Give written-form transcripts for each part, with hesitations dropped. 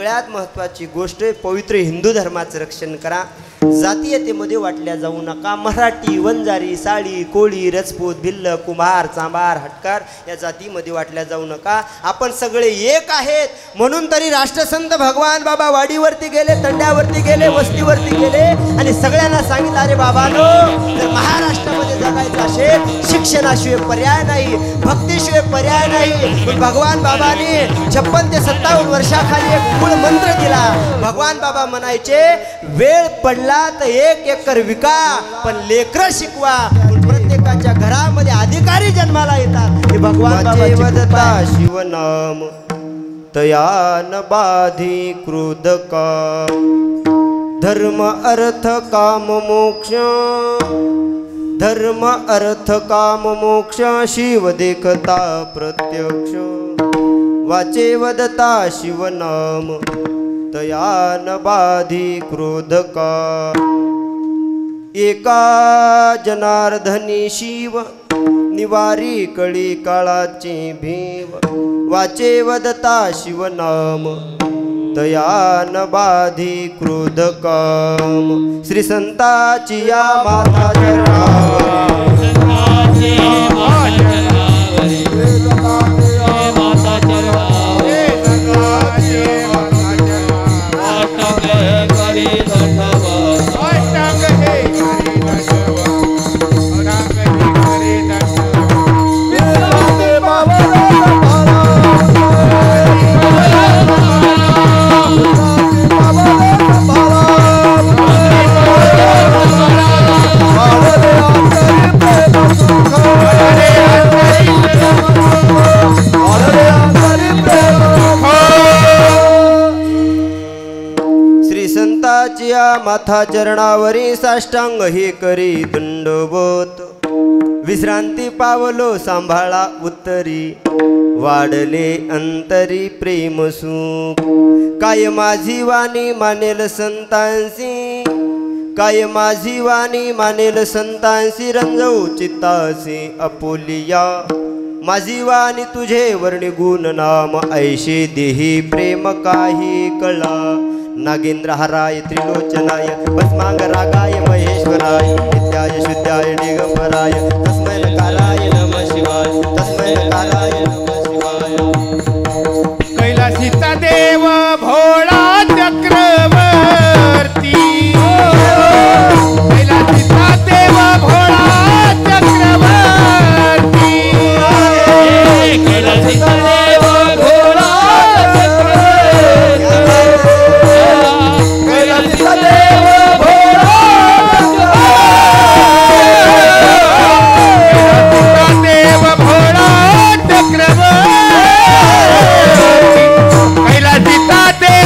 सगळ्यात महत्त्वाची गोष्ट पवित्र हिंदू धर्माचं रक्षण करा। जातीयतेमध्ये वाटल्या जाऊ नका। मराठी, वंजारी, साळी, कोळी, रजपूत, भिल्ल, कुंभार, चांभार, हटकार या जातीमध्ये वाटल्या जाऊ नका। आपण सगळे एक आहेत। म्हणून तरी राष्ट्रसंत भगवान बाबा वाडीवरती गेले, तंड्यावरती गेले, वस्तीवरती गेले आणि सगळ्यांना सांगितलं, अरे बाबांनो, जर महाराष्ट्रामध्ये जगायचं असेल शिक्षणाशिवाय पर्याय नाही, भक्तीशिवाय पर्याय नाही। भगवान बाबांनी 56 ते 57 वर्षाखाली एक मूळ मंत्र दिला। भगवान बाबा म्हणायचे, वेळ पडला तर 1 एकर विका, पण लेकर शिकवा। प्रत्येकाच्या घरामध्ये अधिकारी जन्माला येतात। हे भगवान बाबाची वदता शिवनाम तयान बाधी क्रोध का, धर्म अर्थ काम मोक्ष, धर्म अर्थ काम मोक्ष, शिव देखता प्रत्यक्ष। वाचे वदता शिवनाम तयान बाधी क्रोध का, एका जनार्दनी शिव निवारी कळी काळाचे भीव। वाचे वदता शिवनाम तयान बाधी क्रोध काम। श्री संताची या माता माथा चरणावरी साष्टांग हे करी दंडवत। विश्रांती पावलो सांभाळा उत्तरी, वाढले अंतरी प्रेम सुख। काय माझी वाणी मानेल संतांसी, काय माझी वाणी मानेल संतांसी, रंजवू चित्तासी अपोलिया। माझी वाणी तुझे वर्णी गुण नाम, ऐशे देही प्रेम काही कळा। नागेंद्र हराय त्रिलोचनाय भस्मांग रागाय महेश्वराय, नित्याय शुद्धाय दिगंबराय, तस्मै नकाराय नमः शिवाय, तस्मै नकाराय नमः शिवाय। कैलासीचा देव भोळा चक्रवर्ती, कैलासीचा देव भोळा चक्रवर्ती, कैलासीचा देव भोळा कैलासीचा देव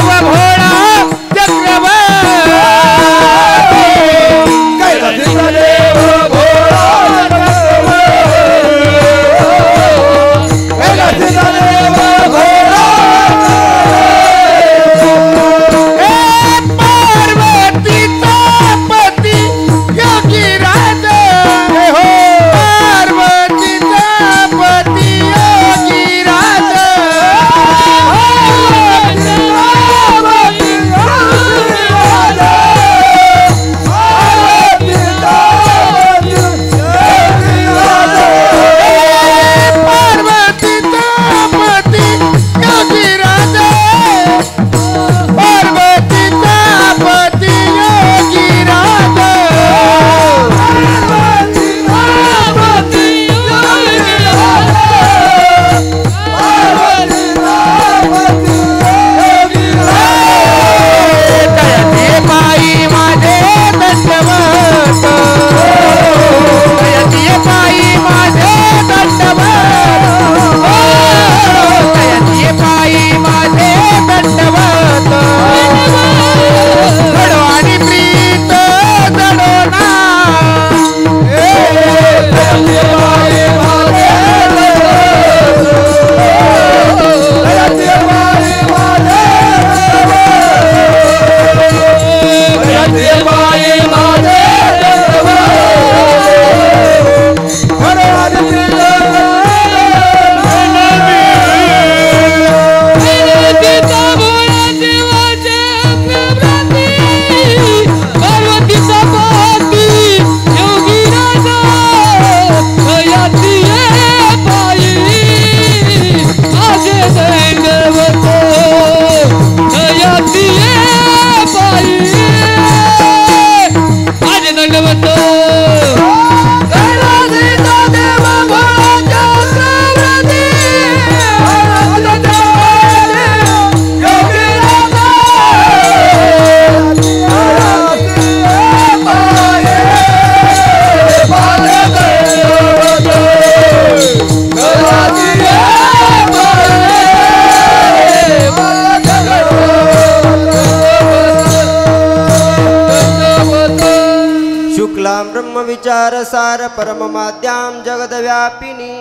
ब्रह्मविचार सार परममाद्यां जगद्व्यापिनी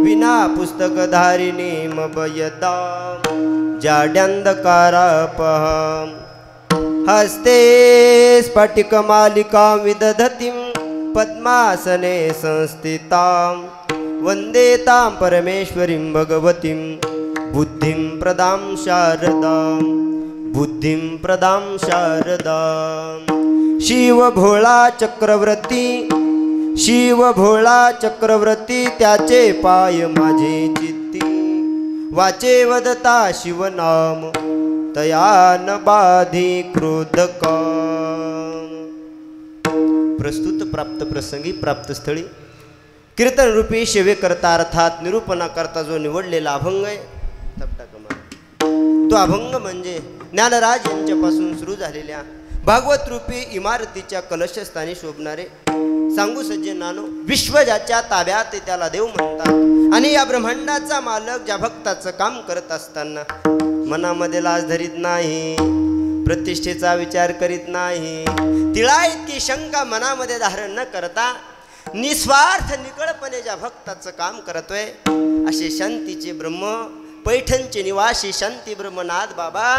विना पुस्तकधारिणी मभयदा जाड्यांधकारापहं हस्ते स्फटिकमालिकां विदधतीं पद्मासने संस्थितां वन्दे तां परमेश्वरीं भगवतीं बुद्धिं प्रदां शारदां बुद्धिं प्रदां शारदां शिव भोळा चक्रवर्ती शिव भोळा चक्रवर्ती त्याचे पाय माझे चित्ती वाचे वदता शिवनाम तया न बाधी क्रोधका. प्रस्तुत प्राप्त प्रसंगी प्राप्त स्थळी कीर्तन रूपी सेवे करता अर्थात निरूपणा करता जो निवडलेला अभंग आहे तो अभंग म्हणजे ज्ञानराज यांच्यापासून सुरू झालेल्या भागवत रूपी इमारतीच्या कलशस्थानी शोभणारे सांगू सज्जनानो विश्व ज्याच्या ताब्यात त्याला देव म्हणतात आणि या ब्रह्मांडाचा मालक ज्या भक्ताचं काम करत असताना मनामध्ये लाज धरीत नाही प्रतिष्ठेचा विचार करीत नाही तिळा इतकी शंका मनामध्ये धारण न करता निस्वार्थ निकळपणे ज्या भक्ताचं काम करतोय असे शांतीचे ब्रह्म पैठणचे निवासी शांती ब्रह्मनाथ बाबा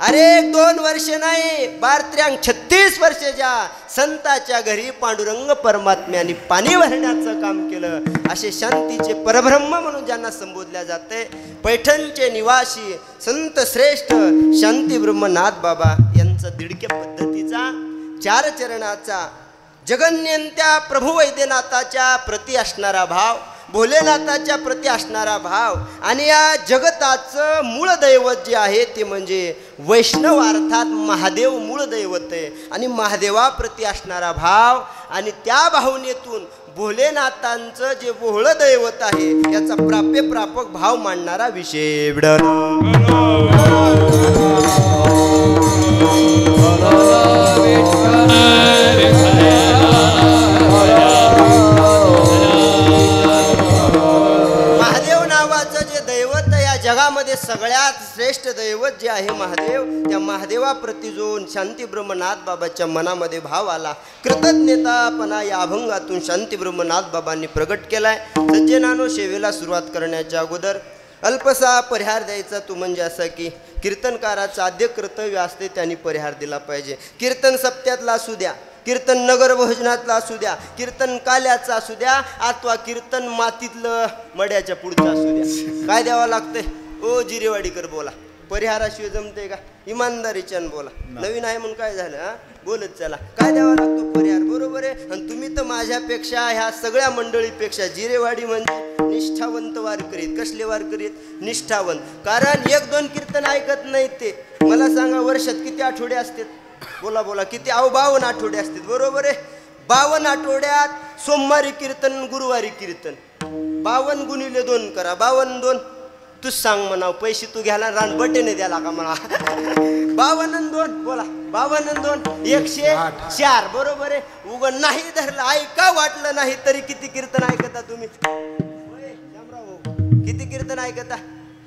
अरे 2 वर्ष नाही 36 वर्षाच्या संताच्या घरी पांडुरंग परमात्म्याने पाणी भरण्याचं काम केलं असे शांतीचे परब्रह्म म्हणून ज्यांना संबोधल्या जाते पैठणचे निवासी संत श्रेष्ठ शांती ब्रह्मनाथ बाबा यांचा दिडक्या पद्धतीचा 4 चरणाचा जगन्यंत्या प्रभू वैद्यनाथाच्या प्रती असणारा भाव भोलेनाथाच्या प्रती असणारा भाव आणि या जगताचं मूळ दैवत जे आहे ते म्हणजे वैष्णव अर्थात महादेव मूळ दैवत आहे आणि महादेवाप्रती असणारा भाव आणि त्या भावनेतून भोलेनाथांचं जे भोळं दैवत आहे याचा प्राप्यप्रापक भाव मांडणारा विषय जगामध्ये सगळ्यात श्रेष्ठ दैवत जे आहे महादेव त्या महादेवाप्रती जो शांती ब्रह्मनाथ बाबाच्या मनामध्ये भाव आला कृतज्ञतापणा या अभंगातून शांती ब्रह्मनाथ बाबांनी प्रगट केलाय. सज्जनानो सेवेला सुरुवात करण्याच्या अगोदर अल्पसा परिहार द्यायचा तो म्हणजे असा की कीर्तनकाराचं आद्य कर्तव्य असते त्यांनी परिहार दिला पाहिजे. कीर्तन सप्त्यातला असू द्या कीर्तन नगर भोजनातला असू द्या कीर्तन काल्याचा असू द्या अथवा कीर्तन मातीतलं मड्याच्या पुढचं असू द्या काय द्यावं लागतंय ओ जिरेवाडीकर बोला परिहाराशिवाय जमते का इमानदारीच्यानं बोला नवीन आहे म्हणून काय झालं हा बोलत चला काय द्यावा लागतो परिहार बरोबर आहे. आणि तुम्ही तर माझ्यापेक्षा ह्या सगळ्या मंडळीपेक्षा जिरेवाडी म्हणजे निष्ठावंत वारकरीत कसले वारकरीत निष्ठावंत कारण 1-2 कीर्तन ऐकत नाहीत ते मला सांगा वर्षात किती आठवडे असतात बोला बोला किती 52 आठवडे असतात बरोबर आहे. 52 आठवड्यात सोमवारी कीर्तन गुरुवारी कीर्तन 52 गुणिले 2 करा 52 2 तूच सांग म्हणाव पैसे तू घ्यायला रान बटेने द्याला का मला 52 2 बोला 52 2 104 बरोबर आहे. उगं नाही धरलं ऐका वाटलं नाही तरी किती कीर्तन ऐकता तुम्ही किती कीर्तन ऐकता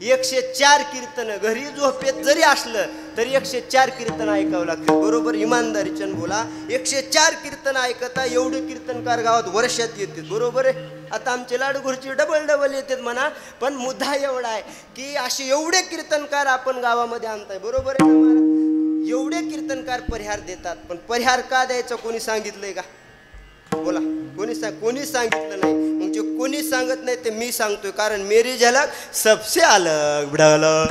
104 कीर्तन घरी झोपेत जरी असलं तरी 104 कीर्तन ऐकावं लागतं बरोबर इमानदारीच्यानं बोला 104 कीर्तन ऐकता एवढे कीर्तनकार गावात वर्षात येतात बरोबर आहे. आता आमचे लाडूघरची डबल येतात म्हणा पण मुद्दा एवढा आहे की असे एवढे कीर्तनकार आपण गावामध्ये आणताय बरोबर आहे ना महाराज. एवढे कीर्तनकार परिहार देतात पण परिहार का द्यायचं कोणी सांगितलंय का बोला कोणी सांगितलं नाही मग जे कोणी सांगत नाही ते मी सांगतोय कारण मेरी झलक सबसे अलग भिडालं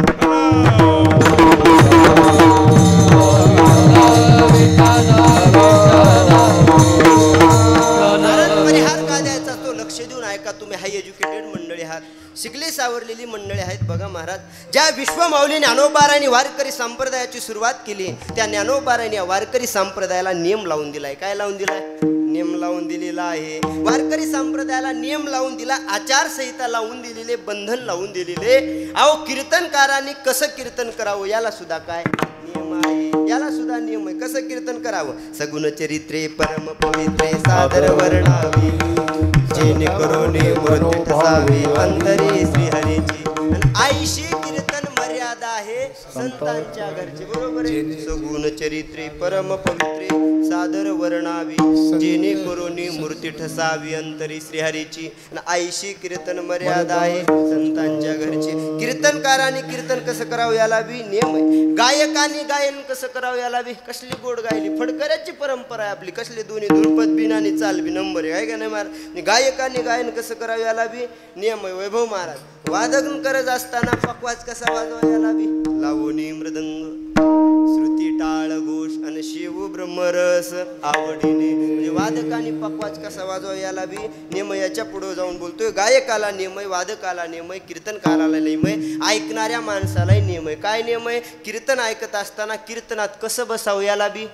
परिहार का द्यायचा तो लक्ष देऊन ऐका तुम्ही हाय एज्युकेटेड मंडळी आहात शिकली सावरलेली मंडळी आहेत बघा महाराज. ज्या विश्वमाऊली ज्ञानोबारांनी वारकरी संप्रदायाची सुरुवात केली त्या ज्ञानोबारांनी या वारकरी संप्रदायाला नियम लावून दिलाय काय लावून दिलाय नियम लावून दिलेला आहे. वारकरी संप्रदायाला नियम लावून दिला आचारसंहिता लावून दिलेले बंधन लावून दिलेले अहो कीर्तनकारांनी कसं कीर्तन करावं याला सुद्धा काय नियम आहे याला सुद्धा नियम आहे कसं कीर्तन करावं. सगुण चरित्रे परम पवित्रे सादर वर्णावी जेणेकरून मूर्ती तसावी अंतरी श्रीहरीची आईशी कीर्तन मर्यादा आहे संतांच्या घरची बरोबर आहे. सगुण चरित्रे परम पवित्रे सादर वर्णावी जेणेकरून मूर्ती ठसावी अंतरी श्रीहरीची. आईशी कीर्तन मर्यादा आहे संतांच्या घरची. कीर्तनकारांनी कीर्तन कसं करावं याला बी नियम आहे. गायकांनी गायन कसं करावं याला बी. कसली गोड गायली फडकऱ्याची परंपरा आहे आपली. कसले दोन्ही धुळपत बिन आणि चाल बी नंबर आहे का नाही महाराज. गायकांनी गायन कसं करावं याला बी नियम आहे. वैभव महाराज वादन करत असताना पकवाज कसा वाजवा याला बी. लावणी मृदंग श्रुती टाळ घोष आणि शिव ब्रह्मरस आवडीने. म्हणजे वादकाने पकवाज कसा वाजवा याला बी नियम. याच्या पुढे जाऊन बोलतोय गायकाला नियम आहे, वादकाला नियम आहे, कीर्तनकाराला नियम आहे, ऐकणाऱ्या माणसालाही नियम आहे. काय नियम आहे. कीर्तन ऐकत असताना कीर्तनात कसं बसावं याला बी.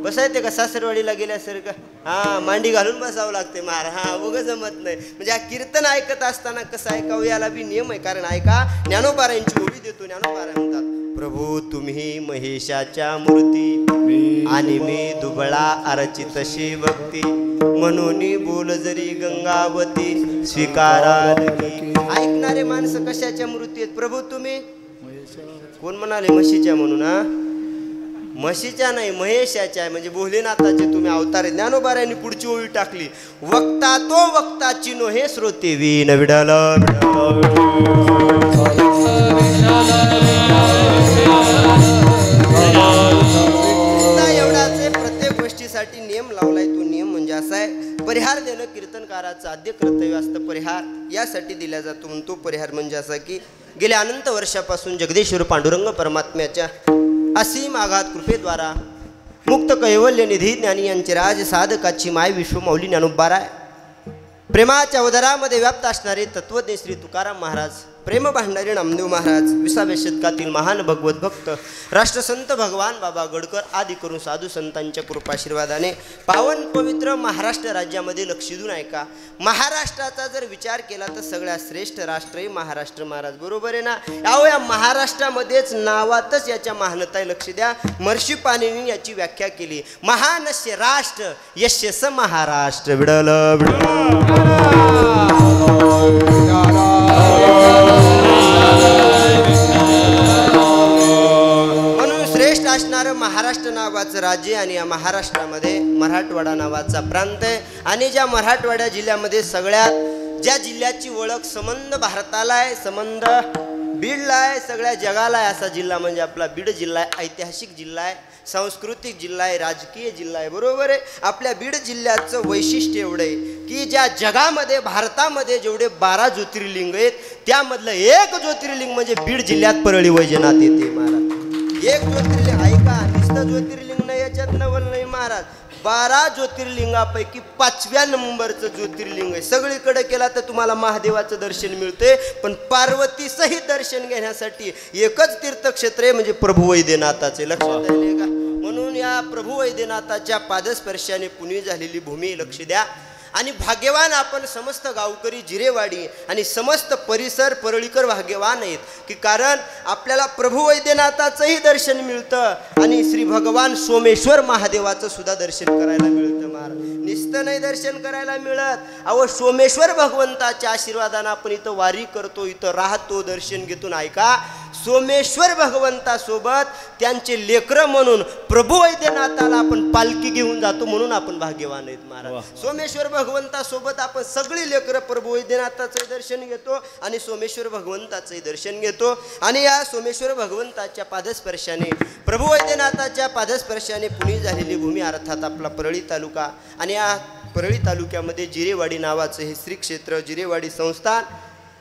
बसायते का सासरवाडीला गेल्यासारखं. मांडी घालून बसावं लागते महाराज. उगं जमत नाही. म्हणजे हा कीर्तन ऐकत असताना कसं ऐकावं याला बी नियम आहे. कारण ऐका ज्ञानोबारायांची ओळी देतो. ज्ञानोबारा म्हणतात प्रभू तुम्ही महेशाच्या मूर्ती आणि मी दुबळा अर्चित भक्ती म्हणून बोल जरी गंगावती स्वीकाराल की. ऐकणारे माणसं कशाच्या मूर्ती आहेत. प्रभू तुम्ही कोण म्हणाले म्हशीच्या म्हणून. म्हशीच्या नाही महेशाच्या आहे. म्हणजे भोलेनाथाचे तुम्ही अवतार. ज्ञानोबारायांनी पुढची ओळी टाकली वक्ता तो वक्ता चिनो हे श्रोते वीण विडल. एवढाच प्रत्येक गोष्टीसाठी नियम लावलाय. तो नियम म्हणजे असा आहे परिहार देणं कीर्तनकाराचं आद्य कर्तव्य असतं. परिहार यासाठी दिला जातो. म्हणून तो परिहार म्हणजे असा की गेल्या अनंत वर्षापासून जगदीश्वर पांडुरंग परमात्म्याच्या असीम आघात कृपेद्वारा मुक्त कैवल्य निधी ज्ञानी यांचे राज साधकाची माय विश्वमौली ज्ञानोबारा. प्रेमाच्या उदरामध्ये व्याप्त असणारे तत्वज्ञ श्री तुकाराम महाराज, प्रेम भांडारी नामदेव महाराज, 20व्या शतकातील महान भगवत भक्त राष्ट्रसंत भगवान बाबा गडकर आदी करून साधू संतांच्या कृपाशीर्वादाने पावन पवित्र महाराष्ट्र राज्यामध्ये लक्ष देऊन ऐका. महाराष्ट्राचा जर विचार केला तर सगळ्यात श्रेष्ठ राष्ट्रही महाराष्ट्र महाराज. बरोबर आहे ना. या महाराष्ट्रामध्येच नावातच याच्या महानताय लक्ष द्या. महर्षी पाणिनी याची व्याख्या केली महानस्य राष्ट्र यस्य स महाराष्ट्र. विडल म्हणून श्रेष्ठ असणारं महाराष्ट्र नावाचं राज्य आणि या महाराष्ट्रामध्ये मराठवाडा नावाचा प्रांत आहे. आणि ज्या मराठवाडा जिल्ह्यामध्ये सगळ्यात ज्या जिल्ह्याची ओळख संबंध भारताला आहे, संबंध बीडला आहे, सगळ्या जगाला आहे असा जिल्हा म्हणजे आपला बीड जिल्हा आहे. ऐतिहासिक जिल्हा आहे, सांस्कृतिक जिल्हा आहे, राजकीय जिल्हा आहे. बरोबर आहे. आपल्या बीड जिल्ह्याचं वैशिष्ट्य एवढं आहे की ज्या जगामध्ये भारतामध्ये जेवढे 12 ज्योतिर्लिंग आहेत त्यामधलं एक ज्योतिर्लिंग म्हणजे बीड जिल्ह्यात परळी वैजनाथ येते महाराज. एक ज्योतिर्लिंग ऐका. नुसतं ज्योतिर्लिंग नाही याच्यात नवल नाही महाराज. 12 ज्योतिर्लिंगापैकी 5व्या नंबरचं ज्योतिर्लिंग आहे. सगळीकडे केला तर तुम्हाला महादेवाचं दर्शन मिळते पण पार्वती सहित दर्शन घेण्यासाठी एकच तीर्थक्षेत्र आहे म्हणजे प्रभू वैद्यनाथाचे. लक्षात आले का. म्हणून या प्रभू वैद्यनाथाच्या पादस्पर्शाने पुण्य झालेली भूमी लक्ष द्या. आणि भाग्यवान आपण समस्त गावकरी जिरेवाडी आणि समस्त परिसर परळीकर भाग्यवान आहेत की कारण आपल्याला प्रभू वैद्यनाथाचंही दर्शन मिळतं आणि श्री भगवान सोमेश्वर महादेवाचं सुद्धा दर्शन करायला मिळतं महाराज. नुसतं नाही दर्शन करायला मिळत. अहो सोमेश्वर भगवंताच्या आशीर्वादानं आपण इथं वारी करतो, इथं राहतो, दर्शन घेतून ऐका. सोमेश्वर भगवंतासोबत त्यांचे लेकरं म्हणून प्रभू वैद्यनाथाला आपण पालखी घेऊन जातो म्हणून आपण भाग्यवान आहेत महाराज. सोमेश्वर भगवंतासोबत आपण सगळी लेकरं प्रभू वैद्यनाथाचं दर्शन घेतो आणि सोमेश्वर भगवंताचंही दर्शन घेतो. आणि या सोमेश्वर भगवंताच्या पादस्पर्शाने प्रभू वैद्यनाथाच्या पादस्पर्शाने पुणे झालेली भूमी अर्थात आपला परळी तालुका. आणि या परळी तालुक्यामध्ये जिरेवाडी नावाचं हे श्री क्षेत्र जिरेवाडी संस्थान.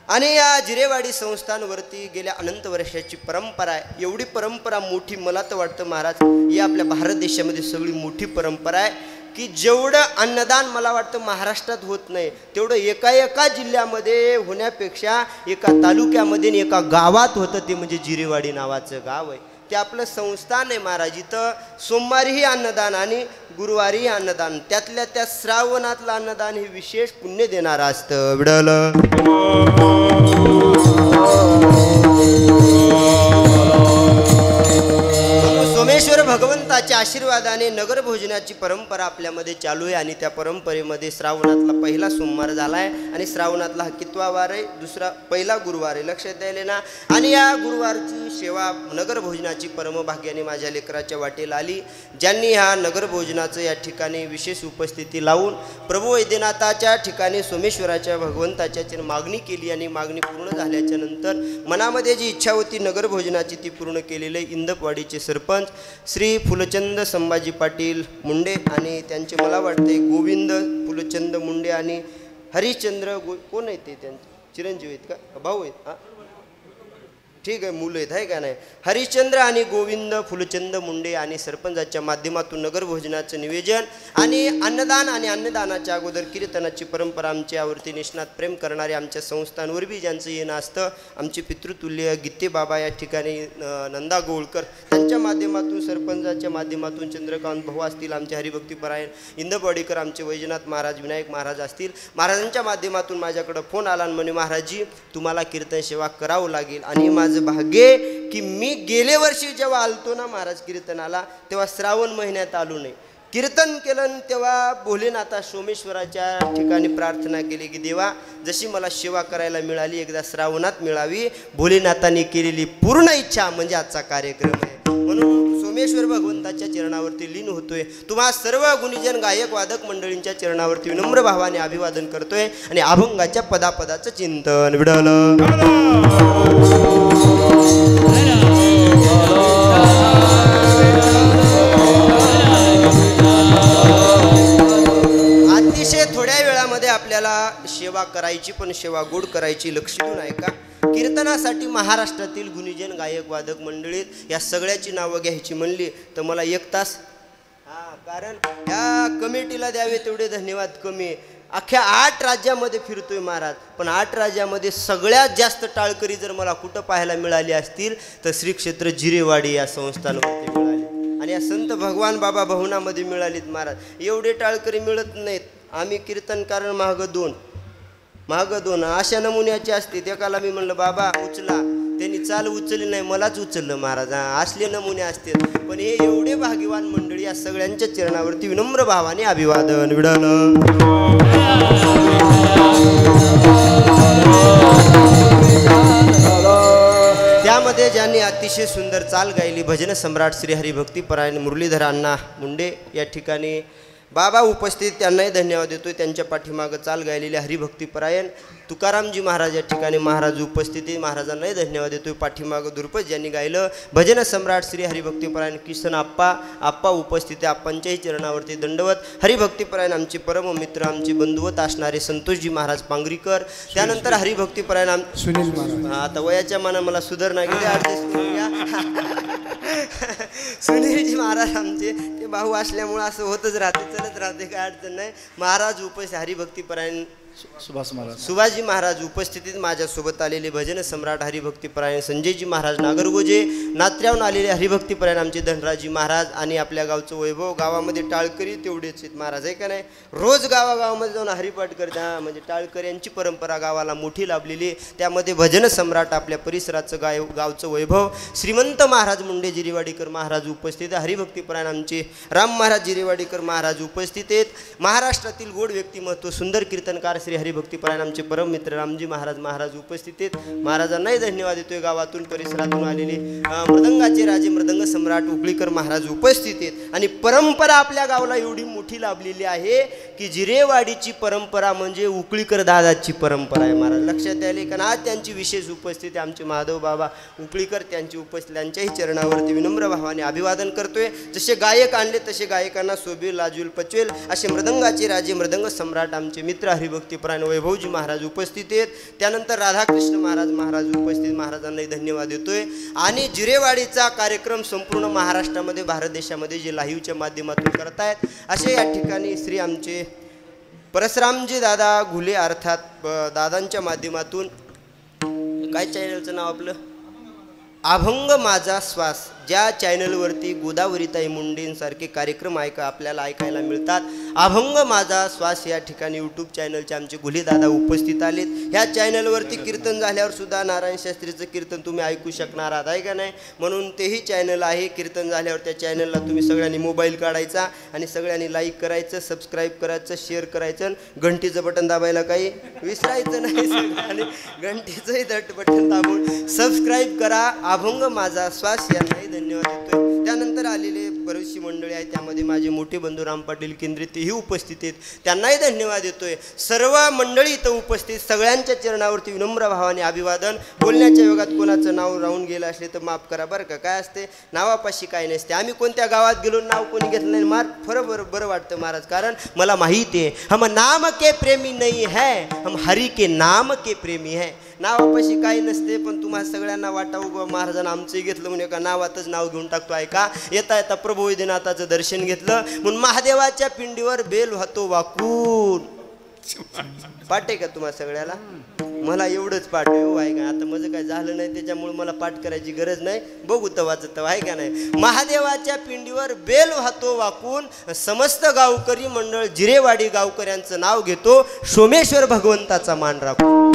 आणि या जिरेवाडी संस्थानवरती गेल्या अनंत वर्षाची परंपरा आहे. एवढी परंपरा मोठी मला तर वाटतं महाराज या आपल्या भारत देशामध्ये सगळी मोठी परंपरा आहे की जेवढं अन्नदान मला वाटतं महाराष्ट्रात होत नाही तेवढं एका जिल्ह्यामध्ये होण्यापेक्षा एका तालुक्यामध्ये आणि एका गावात होतं ते म्हणजे जिरेवाडी नावाचं गाव आहे. ते आपलं संस्थान आहे महाराज. इथं सोमवारीही अन्नदान आणि गुरुवारीही अन्नदान. त्यातल्या त्या श्रावणातलं अन्नदान हे विशेष पुण्य देणारं असतं. विडल सोमेश्वर भगवंत भगवंताच्या आशीर्वादाने नगर भोजनाची परंपरा आपल्यामध्ये चालू आहे आणि त्या परंपरेमध्ये श्रावणातला पहिला सोमवार झाला आहे आणि श्रावणातला हा कितवा वार आहे? पहिला गुरुवार आहे, लक्षात यायले ना. आणि या गुरुवारची सेवा नगर भोजनाची परमभाग्याने माझ्या लेकराच्या वाटेला आली, ज्यांनी ह्या नगर भोजनाचं या ठिकाणी विशेष उपस्थिती लावून प्रभू वैद्यनाथाच्या ठिकाणी सोमेश्वराच्या भगवंताच्या मागणी केली आणि मागणी पूर्ण झाल्याच्या नंतर मनामध्ये जी इच्छा होती नगर भोजनाची ती पूर्ण केलेली आहे. इंदपवाडीचे सरपंच श्री फुलचंद संभाजी पाटील मुंडे आणि त्यांचे मला वाटते गोविंद फुलचंद मुंडे आणि हरिश्चंद्र कोण आहेत ते? त्यांचे चिरंजीव आहेत का? भाऊ आहेत? हां, ठीक आहे, मुलं आहेत आहे का नाही? हरिश्चंद्र आणि गोविंद फुलचंद मुंडे आणि सरपंचाच्या माध्यमातून नगर भोजनाचं नियोजन आणि अन्नदान आणि अन्नदानाच्या अगोदर कीर्तनाची परंपरा आमच्यावरती निष्णात प्रेम करणारे आमच्या संस्थांवर बी ज्यांचं येणं असतं, आमचे पितृतुल्य गीते बाबा या ठिकाणी नंदा गोळकर त्यांच्या माध्यमातून, सरपंचाच्या माध्यमातून चंद्रकांत भाऊ असतील, आमचे हरिभक्तीपरायण इंदपवाडीकर, आमचे वैजनाथ महाराज, विनायक महाराज असतील, महाराजांच्या माध्यमातून माझ्याकडं फोन आला आणि म्हणे महाराजजी तुम्हाला कीर्तन सेवा करावं लागेल. आणि माझं भाग्य की मी गेले वर्षी जेव्हा आलतो ना महाराज कीर्तनाला तेव्हा श्रावण महिन्यात आलो नाही. कीर्तन केलं तेव्हा भोलेनाथा सोमेश्वराच्या ठिकाणी प्रार्थना केली की देवा जशी मला सेवा करायला मिळाली एकदा श्रावणात मिळावी. भोलेनाथाने केलेली पूर्ण इच्छा म्हणजे आजचा कार्यक्रम आहे. म्हणून सोमेश्वर भगवंताच्या चरणावरती लीन होतोय. तुम्हा सर्व गुणीजन गायक वादक मंडळींच्या चरणावरती विनम्र भावाने अभिवादन करतोय आणि अभंगाच्या पदापदाचं चिंतन विडलं. अतिशय थोड्या वेळामध्ये आपल्याला सेवा करायची, पण सेवा गोड करायची. लक्ष देऊन ऐका. कीर्तनासाठी महाराष्ट्रातील गुणीजन गायक वादक मंडळीत या सगळ्याची नावं घ्यायची म्हणली तर मला 1 तास, कारण या कमिटीला द्यावे तेवढे धन्यवाद कमी. अख्ख्या 8 राज्यामध्ये फिरतोय महाराज, पण 8 राज्यामध्ये सगळ्यात जास्त टाळकरी जर मला कुठं पाहायला मिळाली असतील तर श्री क्षेत्र जिरेवाडी या संस्थानावरती मिळाली आणि या संत भगवान बाबा भवनामध्ये मिळालीत महाराज. एवढे टाळकरी मिळत नाहीत. आम्ही कीर्तनकार महाग दोन अशा नमुन्याचे असते. एकाला मी म्हणलं बाबा उचला, त्यांनी चाल उचलली नाही, मलाच उचललं महाराज. असले नमुने असतात. पण हे एवढे भाग्यवान मंडळी या सगळ्यांच्या चरणावरती विनम्र भावाने अभिवादन विडलं. त्यामध्ये ज्यांनी अतिशय सुंदर चाल गायली भजन सम्राट श्री हरिभक्तीपरायण मुरलीधर अण्णा मुंडे या ठिकाणी बाबा उपस्थित, त्यांनाही धन्यवाद देतोय. त्यांच्या पाठीमागं चाल गायलेले हरिभक्तीपरायण तुकारामजी महाराज या ठिकाणी महाराज उपस्थिती, महाराजांनाही धन्यवाद देतोय. पाठीमागं दुर्पद ज्यांनी गायलं भजन सम्राट श्री हरिभक्तीपरायण किसन आप्पा उपस्थिती, आप्पांच्याही चरणावरती दंडवत. हरिभक्तीपरायण आमचे परम मित्र, आमचे बंधुवत असणारे संतोषजी महाराज पांगरीकर. त्यानंतर हरिभक्तीपरायण सुनील महाराज. आता वयाच्या माना मला सुधारणा गेली, ॲडजस्ट करून घ्या. सुनीलजी महाराज आमचे ते भाऊ असल्यामुळं असं होतच राहते, चलत राहते, काय अडचण नाही. महाराज उपस्थित हरिभक्तीपरायण सुभाषजी महाराज उपस्थितीत माझ्यासोबत आलेले भजन सम्राट हरिभक्तीपरायण संजयजी महाराज नागरगोजे. नात्र्याहून आलेले हरिभक्तीपरायण आमचे धनराजी महाराज आणि आपल्या गावचं वैभव. गावामध्ये टाळकरी तेवढेच आहेत महाराज, आहे का नाही? रोज गावागावामध्ये जाऊन हरिपाठ करते. म्हणजे टाळकऱ्यांची परंपरा गावाला मोठी लाभलेली. त्यामध्ये भजन सम्राट आपल्या परिसराचं गावचं वैभव श्रीमंत महाराज मुंडे जिरेवाडीकर महाराज उपस्थित. हरिभक्तीपरायण आमचे राम महाराज जिरेवाडीकर महाराज उपस्थित आहेत. महाराष्ट्रातील गोड व्यक्तिमत्व सुंदर कीर्तनकार श्री हरिभक्तीपरायण आमचे परम मित्र रामजी महाराज उपस्थित आहेत. महाराजांनाही धन्यवाद देतोय. गावातून परिसरातून आलेले मृदंगाचे राजे मृदंग सम्राट उकळीकर महाराज उपस्थित आहेत. आणि परंपरा आपल्या गावाला एवढी मोठी लाभलेली आहे की जिरेवाडीची परंपरा म्हणजे उकळीकर दादाची परंपरा आहे महाराज. लक्षात यायले का? आज त्यांची विशेष उपस्थिती आमचे महादेव बाबा उकळीकर त्यांची उपस्थिती, त्यांच्याही चरणावरती विनम्र भावाने अभिवादन करतोय. जसे गायक आणले तसे गायकांना शोभेल लाजवेल पचवेल असे मृदंगाचे राजे मृदंग सम्राट आमचे मित्र हरिभक्तीपरायण वैभवजी महाराज उपस्थित आहेत. त्यानंतर राधाकृष्ण महाराज उपस्थित, महाराजांनाही धन्यवाद देतोय. आणि जिरेवाडीचा कार्यक्रम संपूर्ण महाराष्ट्रामध्ये भारत देशामध्ये जे लाईव्हच्या माध्यमातून करतायत असे या ठिकाणी श्री आमचे परशुरामजी दादा घुले अर्थात दादांच्या माध्यमातून काय चॅनलचं नाव आपलं अभंग माझा श्वास ज्या चॅनलवरती गोदावरीताई मुंडेंसारखे कार्यक्रम आपल्याला ऐकायला मिळतात. अभंग माझा श्वास या ठिकाणी यूट्यूब चॅनलचे आमचे गुलीदादा उपस्थित आलेत. ह्या चॅनलवरती कीर्तन झाल्यावर सुद्धा नारायण शास्त्रीचं कीर्तन तुम्ही ऐकू शकणार आहात आहे का नाही. म्हणून तेही चॅनल आहे. कीर्तन झाल्यावर त्या चॅनलला तुम्ही सगळ्यांनी मोबाईल काढायचा आणि सगळ्यांनी लाईक करायचं, सबस्क्राईब करायचं, शेअर करायचं, घंटीचं बटन दाबायला काही विसरायचं नाही. सगळ्यांनी घंटीचंही बटन दाबून सबस्क्राईब करा. अभंग माझा श्वास यांनाही धन्यवाद देतोय. त्यानंतर आलेले बरीचशी मंडळी आहेत, त्यामध्ये माझे मोठे बंधू राम पाटील केंद्रे तेही उपस्थित आहेत, त्यांनाही धन्यवाद देतोय. सर्व मंडळी इथं उपस्थित सगळ्यांच्या चरणावरती विनम्र भावाने अभिवादन. बोलण्याच्या योगात कोणाचं नाव राहून गेलं असले तर माफ करा बरं का. काय असते नावापाशी काय नसते. आम्ही कोणत्या गावात गेलो नाव कोणी घेतलं नाही बरं वाटतं महाराज, कारण मला माहिती आहे हम नाम के प्रेमी नाही है, हम हरी के नाम के प्रेमी है. नावापाशी काही नसते, पण तुम्हाला सगळ्यांना वाटावं महाराजांना आमचंही घेतलं म्हणून एका नावातच नाव घेऊन टाकतो आहे का. येता येता प्रभू वैद्यनाथाचं दर्शन घेतलं म्हणून महादेवाच्या पिंडीवर बेल वाहतो वाकून. पाठ आहे का तुम्हाला सगळ्याला. मला एवढंच पाठ आहे हो आहे का. आता माझं काय झालं नाही त्याच्यामुळे मला पाठ करायची गरज नाही. बघू तवाचं तवा आहे का नाही. महादेवाच्या पिंडीवर बेल वाहतो वाकून समस्त गावकरी मंडळ जिरेवाडी गावकऱ्यांचं नाव घेतो. सोमेश्वर भगवंताचा मान राखू.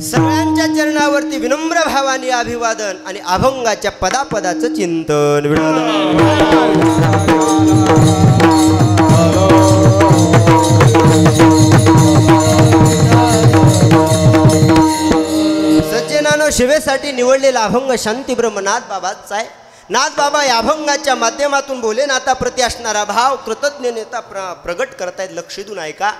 सगळ्यांच्या चरणावरती विनम्र भावाने अभिवादन आणि अभंगाच्या पदापदाचं चिंतन. सज्जनानो, शिवेसाठी निवडलेला अभंग शांतीब्रह्म नाथबाबाचा आहे. नाथबाबा या अभंगाच्या माध्यमातून भोलेनाथा प्रति असणारा भाव कृतज्ञता प्रगट करतायत. लक्ष देऊन ऐका.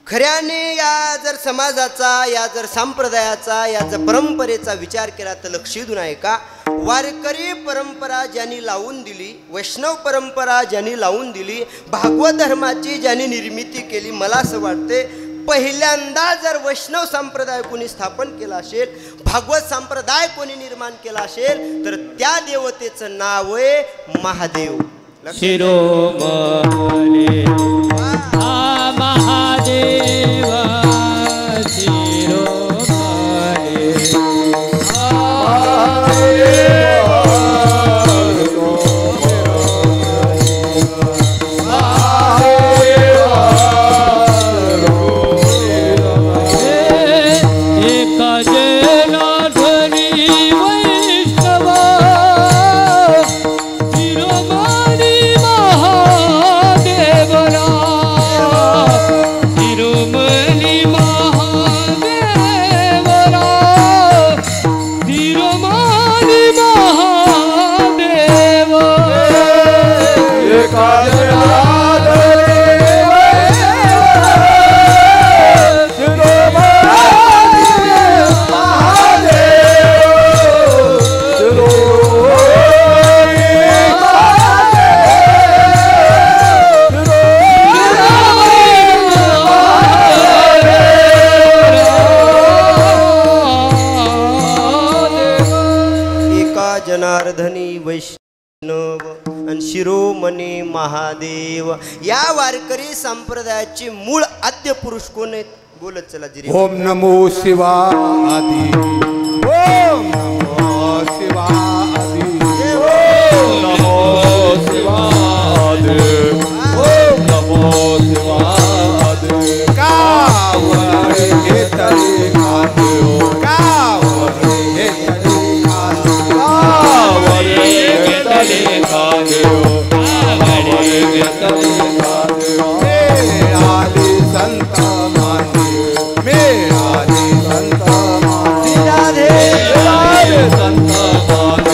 खऱ्याने या जर समाजाचा, या जर संप्रदायाचा, या जर परंपरेचा विचार केला तर लक्ष देऊन ऐका. वारकरी परंपरा ज्यांनी लावून दिली, वैष्णव परंपरा ज्यांनी लावून दिली, भागवत धर्माची ज्यांनी निर्मिती केली, मला असं वाटते पहिल्यांदा जर वैष्णव संप्रदाय कोणी स्थापन केला असेल, भागवत संप्रदाय कोणी निर्माण केला असेल तर त्या देवतेचं नाव आहे महादेव. शिरोमणी महादेव शिरोमणी शिरोमणी महादेव. या वारकरी संप्रदायाचे मूळ आद्य पुरुष कोण आहेत बोलत चला जिरे. ओम नमो शिवाय. ओम नमो शिवाय. ओम नमो शिवाय. ओम नमो शिवाय. कावरे हे तरी खातो, कावरे हे तरी खातो, कावरे हे तरी खातो, कावरे हे तरी खातो. मेरे आदि संत माने, मेरे आदि संत माने, राधे राधे संत माने.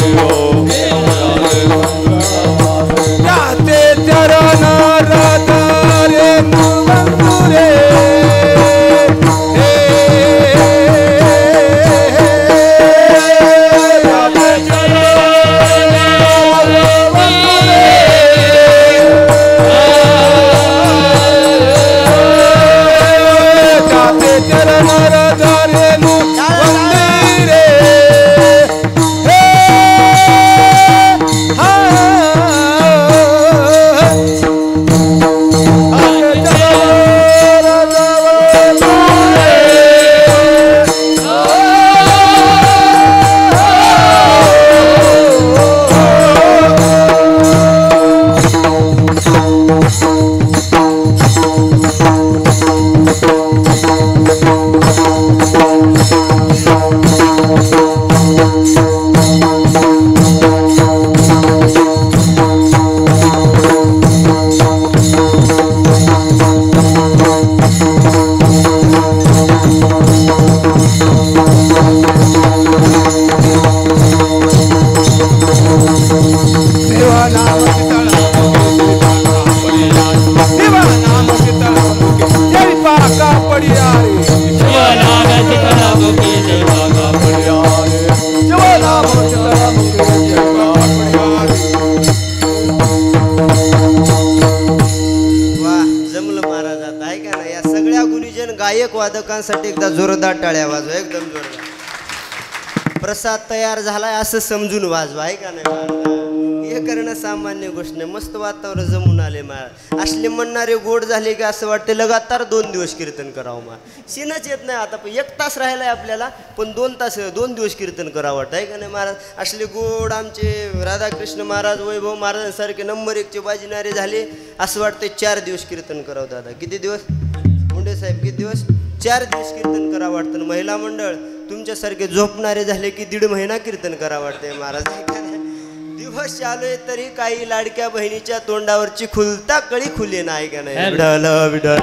वादक वादकांसाठी एकदा जोरदार टाळ्या वाजवा, एकदम जोरदार. प्रसाद तयार झालाय असं समजून वाजवा, आहे का नाही? हे करणं सामान्य गोष्ट नाही. मस्त वातावरण जमून आले महाराज. असले म्हणणारे गोड झाले की असं वाटते लगातार 2 दिवस कीर्तन करावं महाराज. सीनच येत नाही आता. पण 1 तास राहिलाय आपल्याला, पण 2 दिवस कीर्तन करावं वाटतं, आहे का नाही महाराज? असले गोड आमचे राधाकृष्ण महाराज, वैभव महाराजांसारखे नंबर 1चे बाजिणारे झाले. असं वाटतं 4 दिवस कीर्तन करावं. दादा किती दिवस? मुंडे साहेब किती दिवस? 4 दिवस कीर्तन करावं वाटतं. महिला मंडळ तुमच्यासारखे झोपणारे झाले की 1.5 महिना कीर्तन करावं वाटतंय महाराज. दिवस चालू तरी काही लाडक्या बहिणीच्या तोंडावरची खुलता कळी खुले नाही, का नाही? विडाल विडाल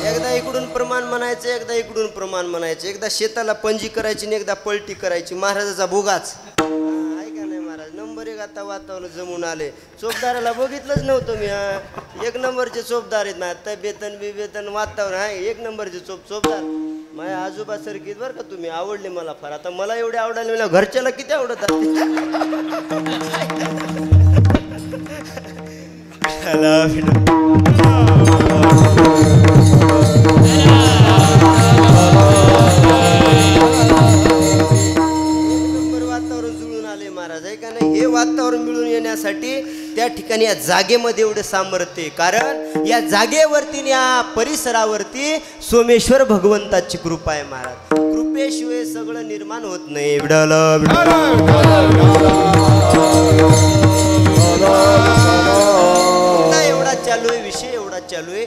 एकदा इकडून प्रमाण म्हणायचं, एकदा इकडून प्रमाण म्हणायचं. एकदा शेताला पंजी करायची आणि एकदा पलटी करायची. महाराजाचा भोगाच, नंबर 1 आता वातावरण जमून आले. चोपदाराला बघितलंच नव्हतं मी. 1 नंबरचे चोपदार आहेत ना. तब्येतन बिबेतन वातावरण आहे 1 नंबरचे चोपदार. माझ्या आजोबा सारखीच बरं का तुम्ही. आवडले मला फार. आता मला एवढे आवडायला मला घरच्याला किती आवडत हे वातावरण मिळून येण्यासाठी त्या ठिकाणी या जागेमध्ये एवढं सामर्थ्य. कारण या जागेवरती, या परिसरावरती सोमेश्वर भगवंताची कृपा आहे महाराज. कृपेशिवाय सगळं निर्माण होत नाही. एवढा चालू आहे विषय, एवढा चालू आहे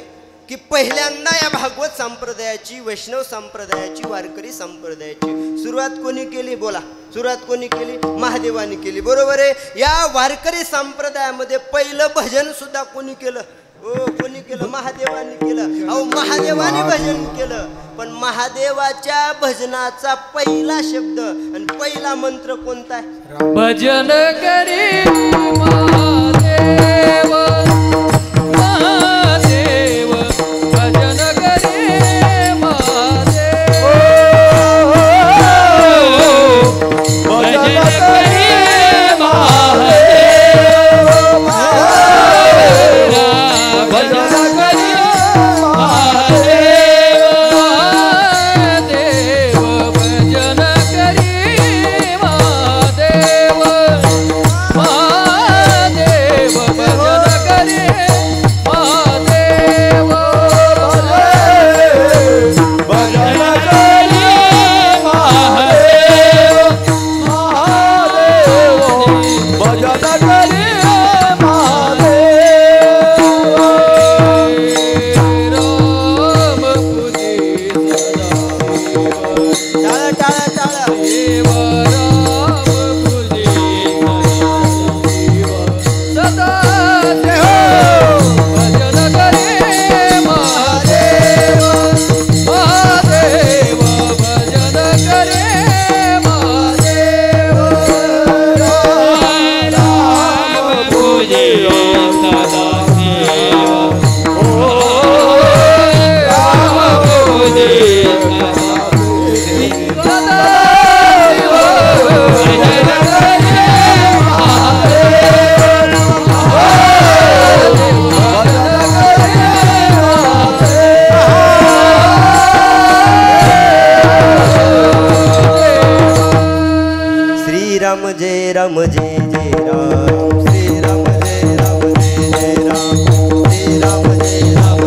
की पहिल्यांदा या भागवत संप्रदायाची, वैष्णव संप्रदायाची, वारकरी संप्रदायाची सुरुवात कोणी केली? बोला, सुरुवात कोणी केली? महादेवानी केली, बरोबर आहे. या वारकरी संप्रदायामध्ये पहिलं भजन सुद्धा कोणी केलं? हो, कोणी केलं? महादेवानी केलं. अहो, महादेवानी भजन केलं. पण महादेवाच्या भजनाचा पहिला शब्द आणि पहिला मंत्र कोणता आहे? भजन करी महादेव महादेव, भजन करी महादेव, भजन करी महादेव, भजन करी महादेव, भजन करी महादेव, महादेव भजन करी महादेव, भजन करी महादेव, महादेव भजन करी महादेव, राम पूजी टाळा टाळा टाळा. देव, राम पूजी सदा देव, भजन करी महादेव, महादेव भजन करी महादेव, राम पूजी सदा देव, राम पूजी सदा देव, भजन करी महादेव, श्रीराम जय राम जय जय राम, श्रीराम जय राम जय जय राम, श्रीराम जय राम जय जय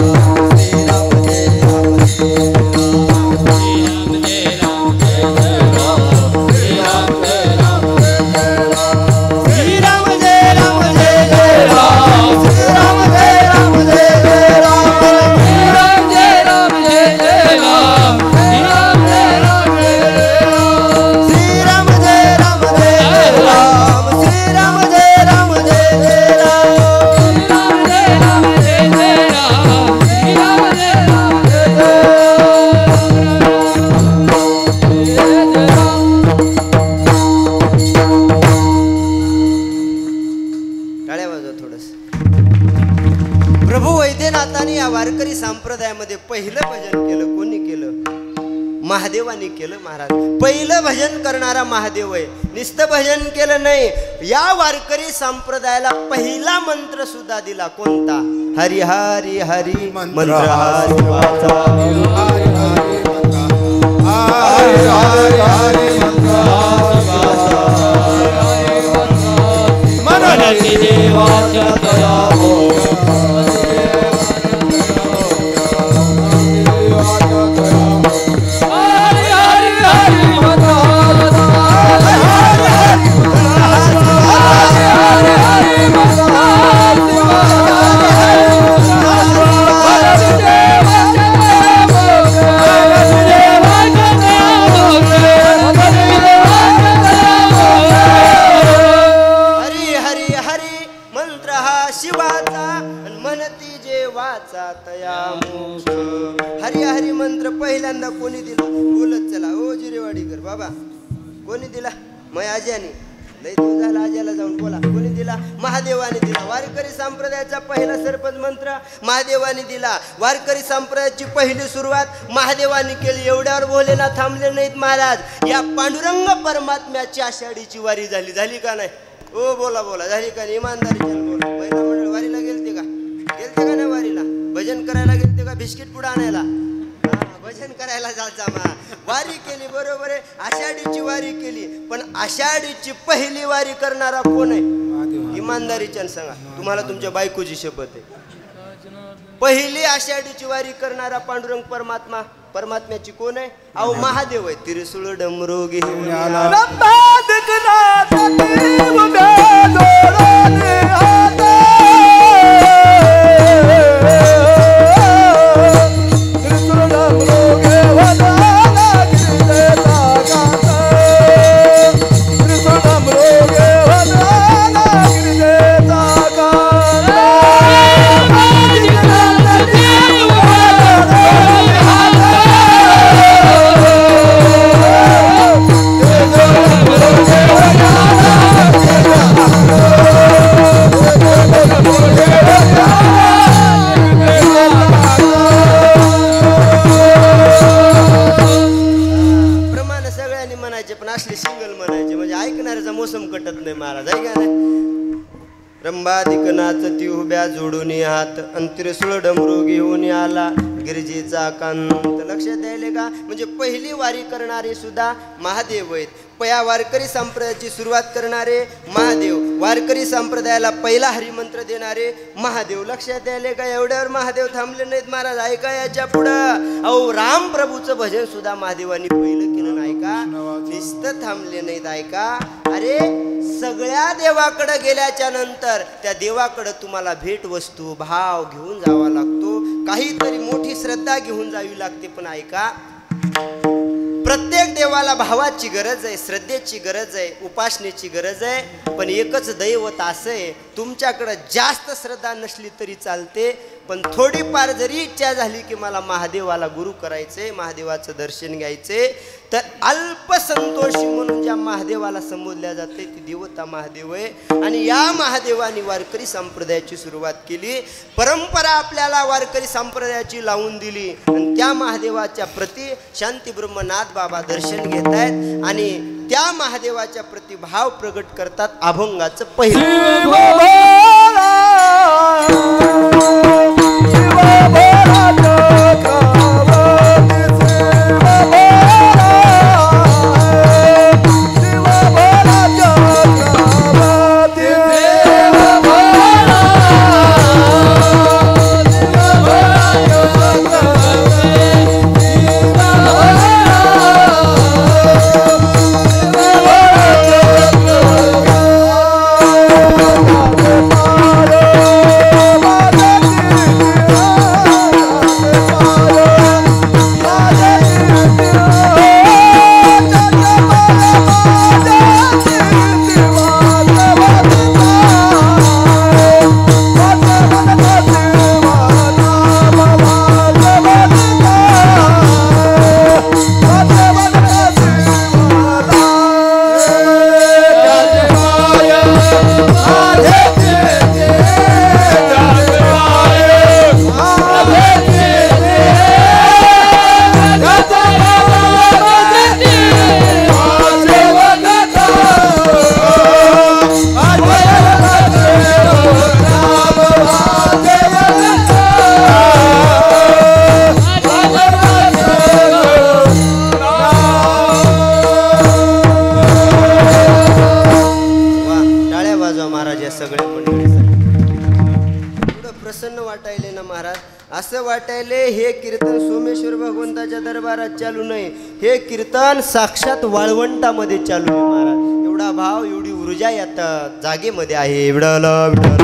राम, श्रीराम जय राम जय जय श्रीराम जय राम जय जय राम, श्रीराम जय राम जय जय राम, राम जय राम जय जय राम, राम जय राम जय जय राम, श्रीराम जय राम जय जय राम, श्रीराम जय राम जय जय राम, राम जय राम जय जय राम, राम जय राम जय जय राम. टाळ्या वाजवा थोडस. प्रभू वैद्यनाथाने या वारकरी संप्रदायामध्ये पहिलं भजन केलं. कोणी केलं? महादेवानी केलं महाराज. पहिलं भजन करणारा महादेव आहे. नुसतं भजन केलं नाही, या वारकरी संप्रदायाला पहिला मंत्र सुद्धा दिला. कोणता? हरी हरी हरी मंत्र हा शिवाचा. हरी हरी हरी मंत्र मनती देवाच्या दया हरी हरी मंत्र पहिल्यांदा कोणी दिला? बोलत चला ओ जिरेवाडीकर बाबा. कोणी दिला? मग आज्याने लय दिवस झाला आज्याला जाऊन बोला. कोणी दिला? महादेवाने दिला. वारकरी संप्रदायाचा पहिला सरपंच मंत्र महादेवाने दिला. वारकरी संप्रदायाची पहिली सुरुवात महादेवाने केली. एवढ्यावर बोलेला थांबले नाहीत महाराज. या पांडुरंग परमात्म्याची आषाढीची वारी झाली. झाली का नाही? ओ बोला बोला. झाली का नाही? इमानदारी बोला. महिला मंडळ वारीला गेलते का? गेलते का नाही वारीला? भजन करायला गेलते का? बिस्किट पुडा आणायला? भजन करायला जायचा मा. वारी केली बरोबर आहे. आषाढीची वारी केली. पण आषाढीची पहिली वारी करणारा कोण आहे? इमानदारीच्या सांगा. तुम्हाला तुमच्या बायकोची शपथ आहे. पहिली आषाढीची वारी करणारा पांडुरंग परमात्मा. परमात्म्याची कोण आहे? अहो महादेव आहे. त्रिशूळ डमरू घेऊन आला. रंबाधिकनाच उभ्या जोडून हात अंतरसुळ डमरू घेऊन आला गिरजेचा कांत. लक्षात द्यायले का? म्हणजे पहिली वारी करणारे सुद्धा महादेव आहेत. या वारकरी संप्रदायाची सुरुवात करणारे महादेव. वारकरी संप्रदायाला पहिला हरिमंत्र देणारे महादेव. लक्षात द्यायले का? एवढ्यावर महादेव थांबले नाहीत महाराज. ऐका याच्या पुढं. अहो राम प्रभूचं भजन सुद्धा महादेवानी पहिलं केलं नाही का? नुसतं थांबले नाहीत. ऐका. अरे सगळ्या देवाकडे गेल्याच्या नंतर त्या देवाकडे तुम्हाला भेट वस्तू भाव घेऊन जावा लागतो. काहीतरी मोठी श्रद्धा घेऊन जावी लागते. पण ऐका, प्रत्येक देवाला भावाची गरज आहे, श्रद्धेची गरज आहे, उपासनेची गरज आहे. पण एकच दैवत असं आहे, तुमच्याकडे जास्त श्रद्धा नसली तरी चालते, पण थोडीफार जरी इच्छा झाली की मला महादेवाला गुरु करायचे, महादेवाचं दर्शन घ्यायचे, तर अल्पसंतोषी म्हणून ज्या महादेवाला संबोधल्या जाते ती देवता महादेव आहे. आणि या महादेवाने वारकरी संप्रदायाची सुरुवात केली. परंपरा आपल्याला वारकरी संप्रदायाची लावून दिली. आणि त्या महादेवाच्या प्रती शांती ब्रह्मनाथ बाबा दर्शन घेत आहेत आणि त्या महादेवाच्या प्रति भाव प्रगट करतात. अभंगाचं पहिलं महाराज. असं वाटायले हे कीर्तन सोमेश्वर भगवंताच्या दरबारात चालू नाही, हे कीर्तन साक्षात वाळवंटामध्ये चालू आहे महाराज. एवढा भाव एवढी ऊर्जा यात जागेमध्ये आहे. विठ्ठल विठ्ठल.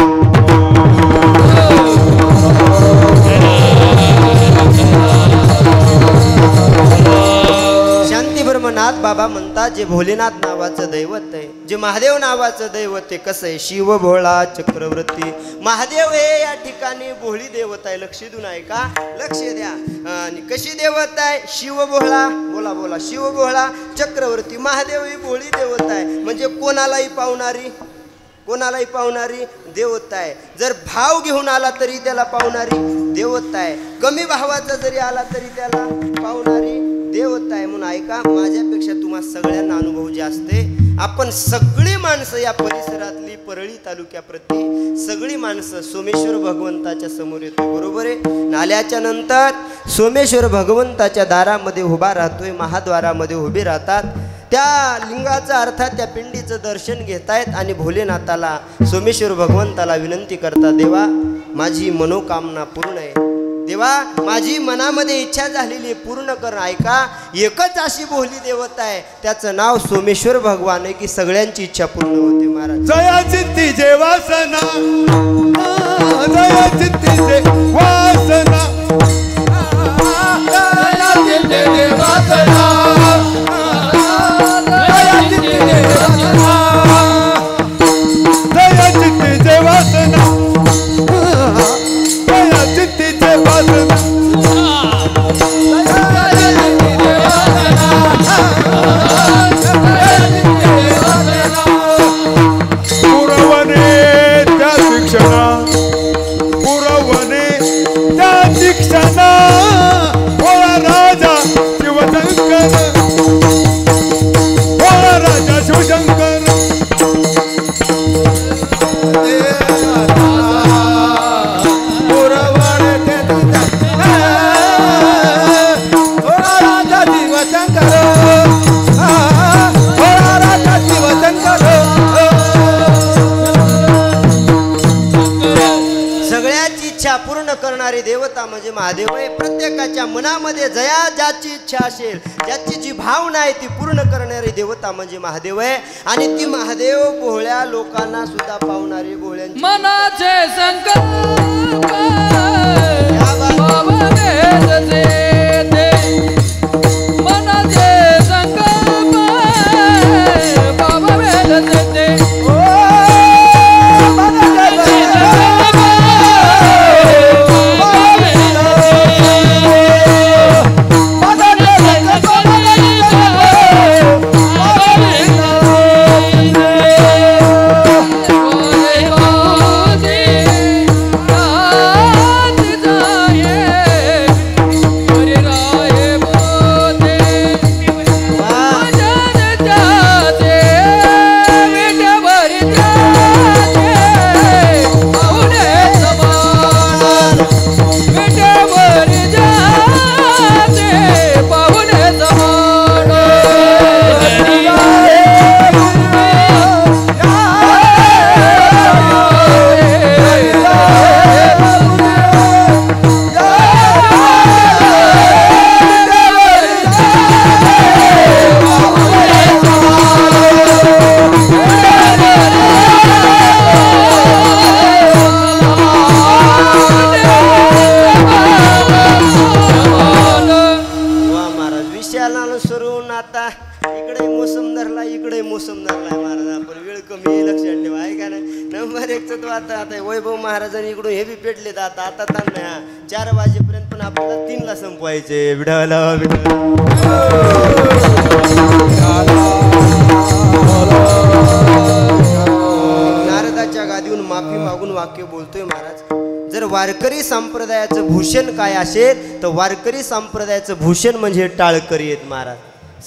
शांती ब्रह्मनाथ बाबा म्हणतात जे भोलेनाथ नावाचं दैवत आहे, जे महादेव नावाचं दैवत आहे, कसं आहे, शिव भोळा चक्रवर्ती महादेव हे या ठिकाणी भोळी देवता आहे. लक्ष देऊन आहे का, लक्ष द्या. आणि कशी देवता आहे, शिव भोळा, बोला बोला, शिव भोळा चक्रवर्ती. महादेव ही भोळी देवता आहे, म्हणजे कोणालाही पावणारी, कोणालाही पावणारी देवता आहे. जर भाव घेऊन आला तरी त्याला पावणारी देवता आहे, कमी भावाचा जरी आला तरी त्याला पावणारी देवता आहे. म्हणून ऐका, माझ्यापेक्षा तुम्हा सगळ्यांना अनुभव जास्त आहे. आपण सगळी माणसं या परिसरातली, परळी तालुक्याप्रती सगळी माणसं सोमेश्वर भगवंताच्या समोर येतो, बरोबर आहे. नाल्याच्या नंतर सोमेश्वर भगवंताच्या दारामध्ये उभा राहतोय, महाद्वारामध्ये उभे राहतात. त्या लिंगाचा अर्थात त्या पिंडीचं दर्शन घेतायत आणि भोलेनाथाला, सोमेश्वर भगवंताला विनंती करतात, देवा माझी मनोकामना पूर्ण आहे, देवा माझी मनामध्ये इच्छा झालेली पूर्ण कर. ऐका, एकच अशी भोली देवता आहे, त्याचं नाव सोमेश्वर भगवान आहे, की सगळ्यांची इच्छा पूर्ण होते महाराज. जया चित्ती जे वासना, जया चित्ती जे वासना, जया चित्ती जे वासना, जया चित्ती जे वासना, जया चित्ती जे वासना, जया चित्ती जे वासना, पुरवणे त्या शिक्षणा, पुरवणे त्या शिक्षणा, भोळा राजा शिवशंकर, भोळा राजा शिवशंकर. सगळ्याची इच्छा पूर्ण करणारी देवता म्हणजे महादेव आहे. प्रत्येकाच्या मनामध्ये जया ज्याची इच्छा असेल, ज्याची जी भावना आहे ती पूर्ण करणारी देवता म्हणजे महादेव आहे. आणि ती महादेव भोळ्या लोकांना सुद्धा पावणारी, भोळ्यांची मनाचे संकल्प या बात. बाबा वेदचे ते, मनाचे संकल्प बाबा वेदचे ते, वैभव महाराजांनी इकडून हे बी पेटले आता आता ताण 4 वाजेपर्यंत, पण आपल्याला 3ला संपवायचे. विठाला नारदाच्या गादीहून माफी मागून वाक्य बोलतोय महाराज. जर वारकरी संप्रदायाचं भूषण काय असेल तर वारकरी संप्रदायाचं भूषण म्हणजे टाळकरी आहेत महाराज.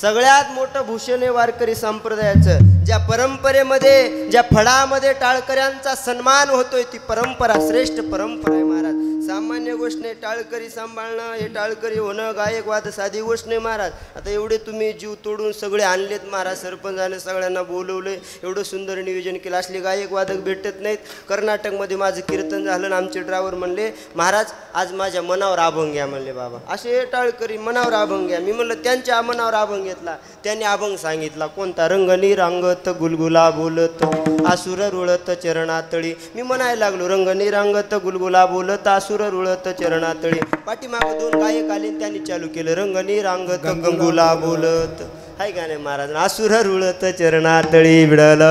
सगळ्यात मोठं भूषण आहे वारकरी संप्रदायाचं. ज्या परंपरेमध्ये, ज्या फळामध्ये टाळकऱ्यांचा सन्मान होतोय ती परंपरा श्रेष्ठ परंपरा आहे महाराज. सामान्य गोष्ट नाही. टाळकरी सांभाळणं, हे टाळकरी होणं, गायकवाद साधी गोष्ट नाही महाराज. आता एवढे तुम्ही जीव तोडून सगळे आणलेत महाराज, सरपंचाने सगळ्यांना बोलवले, एवढं सुंदर नियोजन केलं. असले गायकवादक भेटत नाहीत. कर्नाटकमध्ये माझं कीर्तन झालं आणि आमचे ड्रायव्हर म्हणले महाराज आज माझ्या मनावर अभंग घ्या म्हणले. बाबा असे टाळकरी मनावर अभंग घ्या. मी म्हणलं त्यांच्या मनावर अभंग घेतला. त्यांनी अभंग सांगितला कोणता, रंगनी रांगत गुलगुला बोलत आसुर रुळत चरणातळी. मी म्हणायला लागलो रंगनी रांगत गुलगुला बोलत आसुर रुळत चरणातळी. पाठीमागं 2 गायक आले त्यांनी चालू केलं रंगनी रांगत गंगुला बोलत. हाय का नाही महाराज, आसुर रुळत चरणातळी विडल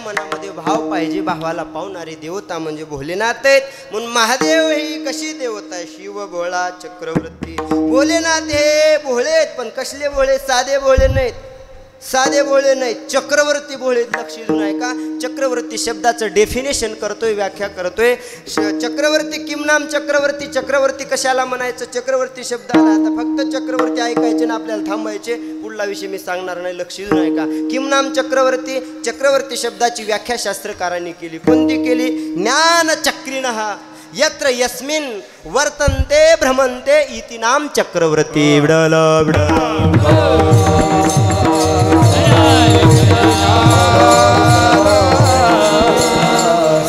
मनामध्ये भाव पाहिजे. भावाला पावणारी देवता म्हणजे भोलेनाथ आहेत. म्हणून महादेव ही कशी देवता आहे, शिव भोळा चक्रवर्ती. भोलेनाथ हे भोळे आहेत, पण कसले भोळे, साधे भोळे नाहीत, साधे भोळे नाहीत, चक्रवर्ती भोळे. लक्ष देऊन आहे का, चक्रवर्ती शब्दाचं डेफिनेशन करतोय, व्याख्या करतोय. चक्रवर्ती किम नाम चक्रवर्ती, चक्रवर्ती कशाला म्हणायचं, चक्रवर्ती शब्दाला आता फक्त चक्रवर्ती ऐकायचे ना आपल्याला थांबायचे. पुढला विषय मी सांगणार नाही, लक्ष देऊन आहे का. किम नाम चक्रवर्ती, चक्रवर्ती शब्दाची व्याख्या शास्त्रकारांनी केली. कोणती केली, ज्ञान चक्रिणः यत्र यस्मिन वर्तन्ते भ्रमन्ते इति नाम चक्रवर्ती. विडल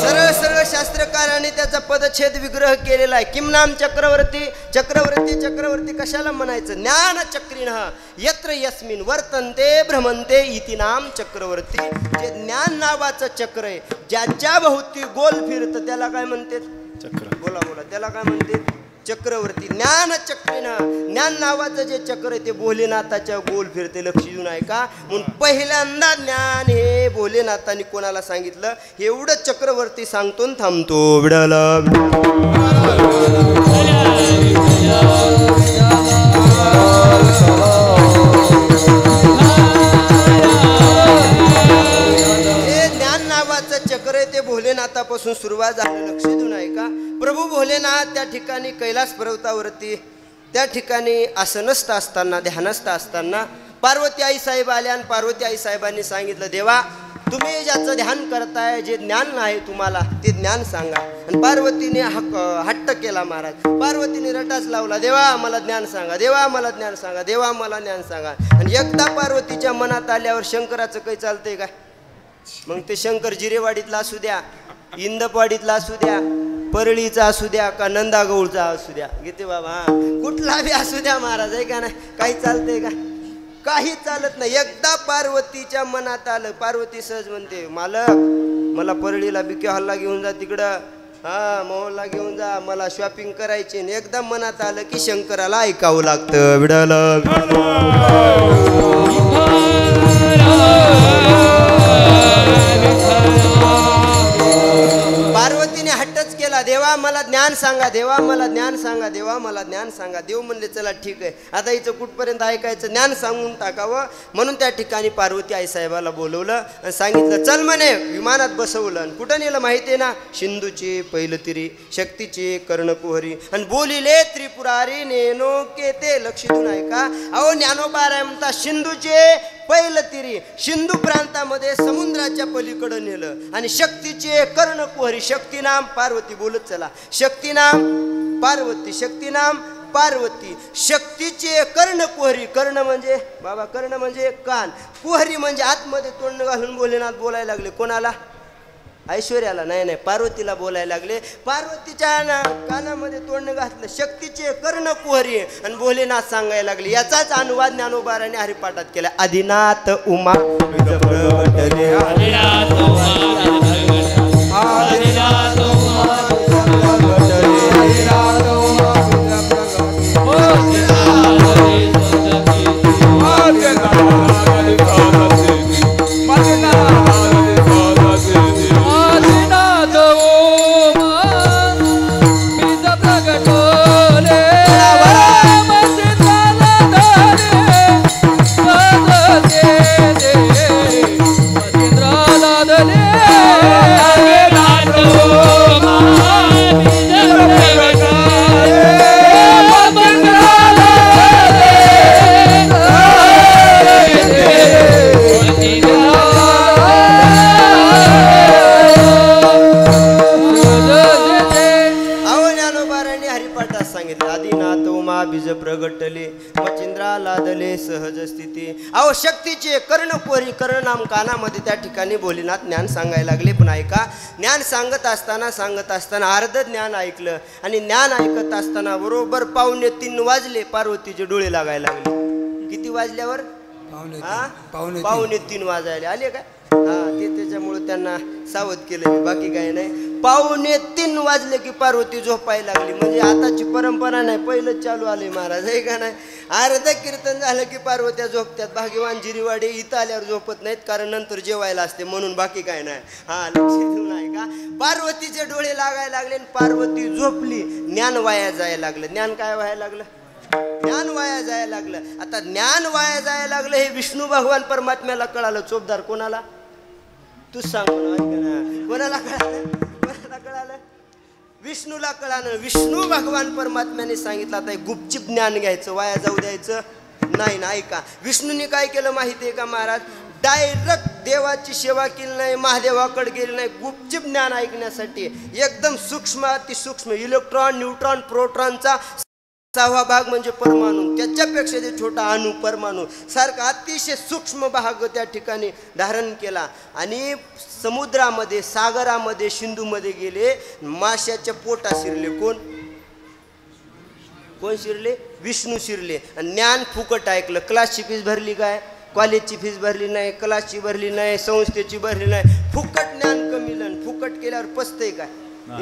सरळ सरळ शास्त्रकारांनी त्याचा पदच्छेद विग्रह केलेला आहे. किम नाम चक्रवर्ती, चक्रवर्ती चक्रवर्ती कशाला म्हणायचं, ज्ञान चक्रिणः यत्र यस्मिन वर्तन्ते भ्रमन्ते इति नाम चक्रवर्ती. जे ज्ञान नावाचं चक्र आहे, ज्याच्या भोवती गोल फिरतं त्याला काय म्हणते, चक्र. बोला बोला, त्याला काय म्हणते, चक्रवर्ती. ज्ञान चक्रिणः, ज्ञान नावाचं जे चक्र आहे ते भोलेनाथाच्या गोल फिरते. लक्ष देऊन आहे का. म्हणून पहिल्यांदा ज्ञान हे भोलेनाथांनी कोणाला सांगितलं, एवढं चक्रवर्ती सांगतो थांबतो. विडल चक्र आहे ते भोलेनाथापासून सुरुवात झाली. लक्ष देऊन आहे का. प्रभू भोलेनाथ त्या ठिकाणी कैलास पर्वतावरती त्या ठिकाणी आसनस्थ असताना, ध्यानस्थ असताना पार्वती आई साहेब आल्या आणि पार्वती आई साहेबांनी सांगितलं देवा तुम्ही ज्याचं ध्यान करताय, जे ज्ञान आहे तुम्हाला ते ज्ञान सांगा. आणि पार्वतीने हट्ट केला महाराज. पार्वतीने रटाच लावला, देवा मला ज्ञान सांगा, देवा मला ज्ञान सांगा, देवा मला ज्ञान सांगा. आणि एकदा पार्वतीच्या मनात आल्यावर शंकराचं काही चालतंय का. मग ते शंकर जिरेवाडीतला असू द्या, इंदपवाडीतला असू द्या, परळीचा असू द्या का नंदागौळचा असू द्या, घेते बाबा कुठला बी असू द्या महाराज, आहे का नाही, काही चालतंय का, काही चालत नाही. एकदा पार्वतीच्या मनात आलं, पार्वती सहज म्हणते मालक मला परळीला बिक्या हॉलला घेऊन जा, तिकडं हा मोहल्ला घेऊन जा, मला शॉपिंग करायची. एकदा मनात आलं की शंकराला ऐकावं लागतं. विडल पार्वतीने हट्टच केला, देवा मला ज्ञान सांगा, देवा मला ज्ञान सांगा, देवा मला ज्ञान सांगा. देव म्हणले चला ठीक आहे, आता हिचं कुठपर्यंत ऐकायचं, ज्ञान सांगून टाकावं. म्हणून त्या ठिकाणी पार्वती आई साहेबाला बोलवलं आणि सांगितलं चल म्हणे. विमानात बसवलं आणि कुठं नेलं माहिती आहे ना, सिंधूचे पैलतिरी, शक्तीचे कर्णकुहरी आणि बोलिले त्रिपुरारी नेनो केते. लक्ष देऊन ऐका. अहो ज्ञानोबा म्हणता सिंधूचे पैलतिरी, सिंधू प्रांतामध्ये समुद्राच्या पलीकडे नेलं आणि शक्तीचे कर्णकुहरी, शक्ती नाम पार्वती, बोलत चला, शक्ती नाम पार्वती, शक्ती नाम पार्वती, शक्तीचे कर्णकुहरी. कर्ण म्हणजे बाबा, कर्ण म्हणजे कान, कुहरी म्हणजे आतमध्ये तोंड घालून भोलेनाथ बोलायला लागले. कोणाला, ऐश्वर्याला, नाही नाही पार्वतीला बोलायला लागले. पार्वतीच्या कानामध्ये तोंड घातलं, शक्तीचे कर्णकुहरी आणि भोलेनाथ सांगायला लागले. याचाच अनुवाद ज्ञानोबाराने हरिपाठात केला. आदिनाथ उमा Yeah. प्रगटले मचिंद्रा लादले सहज स्थिती. अहो शक्तीचे कर्णकोरी कर्णनाम कानामध्ये त्या ठिकाणी भोलेनाथ ज्ञान सांगायला लागले. पण ऐका, ज्ञान सांगत असताना अर्ध ज्ञान ऐकलं आणि ज्ञान ऐकत असताना बरोबर 2:45 वाजले, पार्वतीचे डोळे लागायला लागले. किती वाजल्यावर? 2:45 वाजायला आले काय? ते त्याच्यामुळे त्यांना सावध केलं मी, बाकी काय नाही. 2:45 वाजले की पार्वती झोपायला लागली. म्हणजे आताची परंपरा नाही, पहिलंच चालू आले महाराज, आहे का नाही? अर्ध कीर्तन झालं की पार्वत्या झोपत्यात. भाग्यवान जिरीवाडे इथं आल्यावर झोपत नाहीत, कारण नंतर जेवायला असते म्हणून, बाकी काय नाही. लक्ष देऊन आहे का? पार्वतीचे डोळे लागायला लागले आणि पार्वती झोपली. ज्ञान वाया जायला लागलं. ज्ञान काय व्हायला लागलं? ज्ञान वाया जायला लागलं. आता ज्ञान वाया जायला लागलं हे विष्णू भगवान परमात्म्याला कळालं. चोपदार कोणाला? तूच सांग ना, कोणाला कळालं? कोणाला कळालं? विष्णूला कळालं. विष्णू भगवान परमात्म्याने सांगितलं आता गुपचिप ज्ञान घ्यायचं, वाया जाऊ द्यायचं नाही. ना ऐका, विष्णूने काय केलं माहिती आहे का महाराज? डायरेक्ट देवाची सेवा केली नाही, महादेवाकडे गेली नाही. गुपचिप ज्ञान ऐकण्यासाठी एकदम सूक्ष्म, अतिसूक्ष्म इलेक्ट्रॉन, न्यूट्रॉन, प्रोटॉनचा 6वा भाग म्हणजे परमाणू, त्याच्यापेक्षा जे छोटा अणु परमाणू सारखा अतिशय सूक्ष्म भाग त्या ठिकाणी धारण केला आणि समुद्रामध्ये, सागरामध्ये, सिंधूमध्ये गेले. माशाच्या पोटा शिरले. कोण शिरले? विष्णू शिरले. आणि ज्ञान फुकट ऐकलं. क्लासची फीस भरली काय? कॉलेजची फीस भरली नाही, क्लासची भरली नाही, संस्थेची भरली नाही. फुकट ज्ञान कमीलं. फुकट केल्यावर पचतंय काय?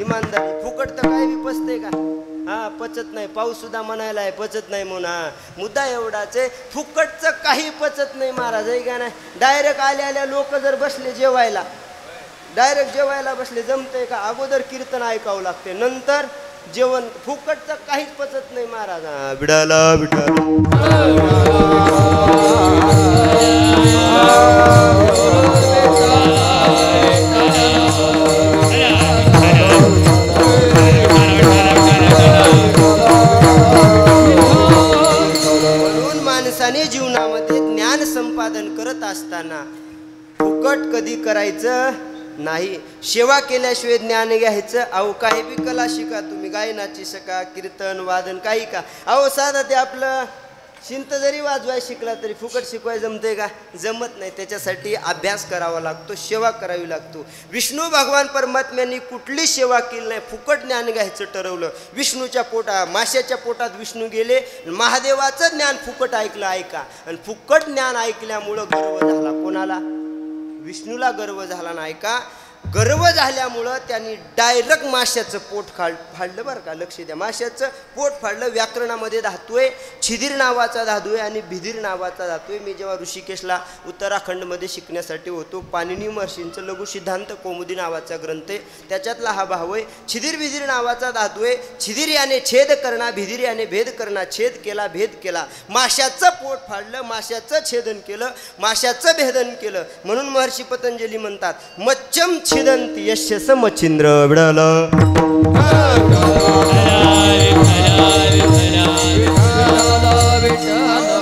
इमानदारी. फुकट तर काय बी पचतंय का? पचत नाही. पाऊस सुद्धा म्हणायला आहे पचत नाही म्हणून. मुद्दा एवढाच आहे, फुकटचं काही पचत नाही महाराज, आहे का नाही? डायरेक्ट आल्या लोक जर बसले जेवायला, डायरेक्ट जेवायला बसले, जमतंय का? अगोदर कीर्तन ऐकावं लागते, नंतर जेवण. फुकटचं काहीच पचत नाही महाराज. विडाला माणसाने जीवनामध्ये ज्ञान संपादन करत असताना फुकट कधी करायचं नाही. सेवा केल्याशिवाय ज्ञान घ्यायचं. अहो काही बी कला शिका तुम्ही, गायनाची शिका, कीर्तन, वादन, काही का. अहो साधा ते आपलं शिंत जरी वाजवाय शिकला तरी फुकट शिकवाय जमते का? जमत नाही. त्याच्यासाठी अभ्यास करावा लागतो, सेवा करावी लागतो. विष्णू भगवान परमात्म्यांनी कुठली सेवा केली नाही, फुकट ज्ञान घ्यायचं ठरवलं. विष्णूच्या माशाच्या पोटात विष्णू गेले, महादेवाचं ज्ञान फुकट ऐकलं. ऐका, आणि फुकट ज्ञान ऐकल्यामुळं गर्व झाला. कोणाला? विष्णूला गर्व झाला. नाही का? गर्व झाल्यामुळं त्यांनी डायरेक्ट माशाचं पोट फाडलं. बरं का, लक्ष द्या. माशाचं पोट फाडलं. व्याकरणामध्ये धातू आहे, छिदिर नावाचा धातू आहे आणि भिदिर नावाचा धातू आहे. मी जेव्हा ऋषिकेशला उत्तराखंडमध्ये शिकण्यासाठी होतो, पाणिनी महर्षींचं लघु सिद्धांत कौमुदी नावाचा ग्रंथ आहे, त्याच्यातला हा भाव आहे. छिदिर भिदिर नावाचा धातू आहे. छिदिर याने छेद करणा, भिदिर याने भेद करणा. छेद केला, भेद केला. माशाचं पोट फाडलं, माशाचं छेदन केलं, माशाचं भेदन केलं. म्हणून महर्षी पतंजली म्हणतात, मच्छम छिदंती यशस मच्छिंद्र विडला.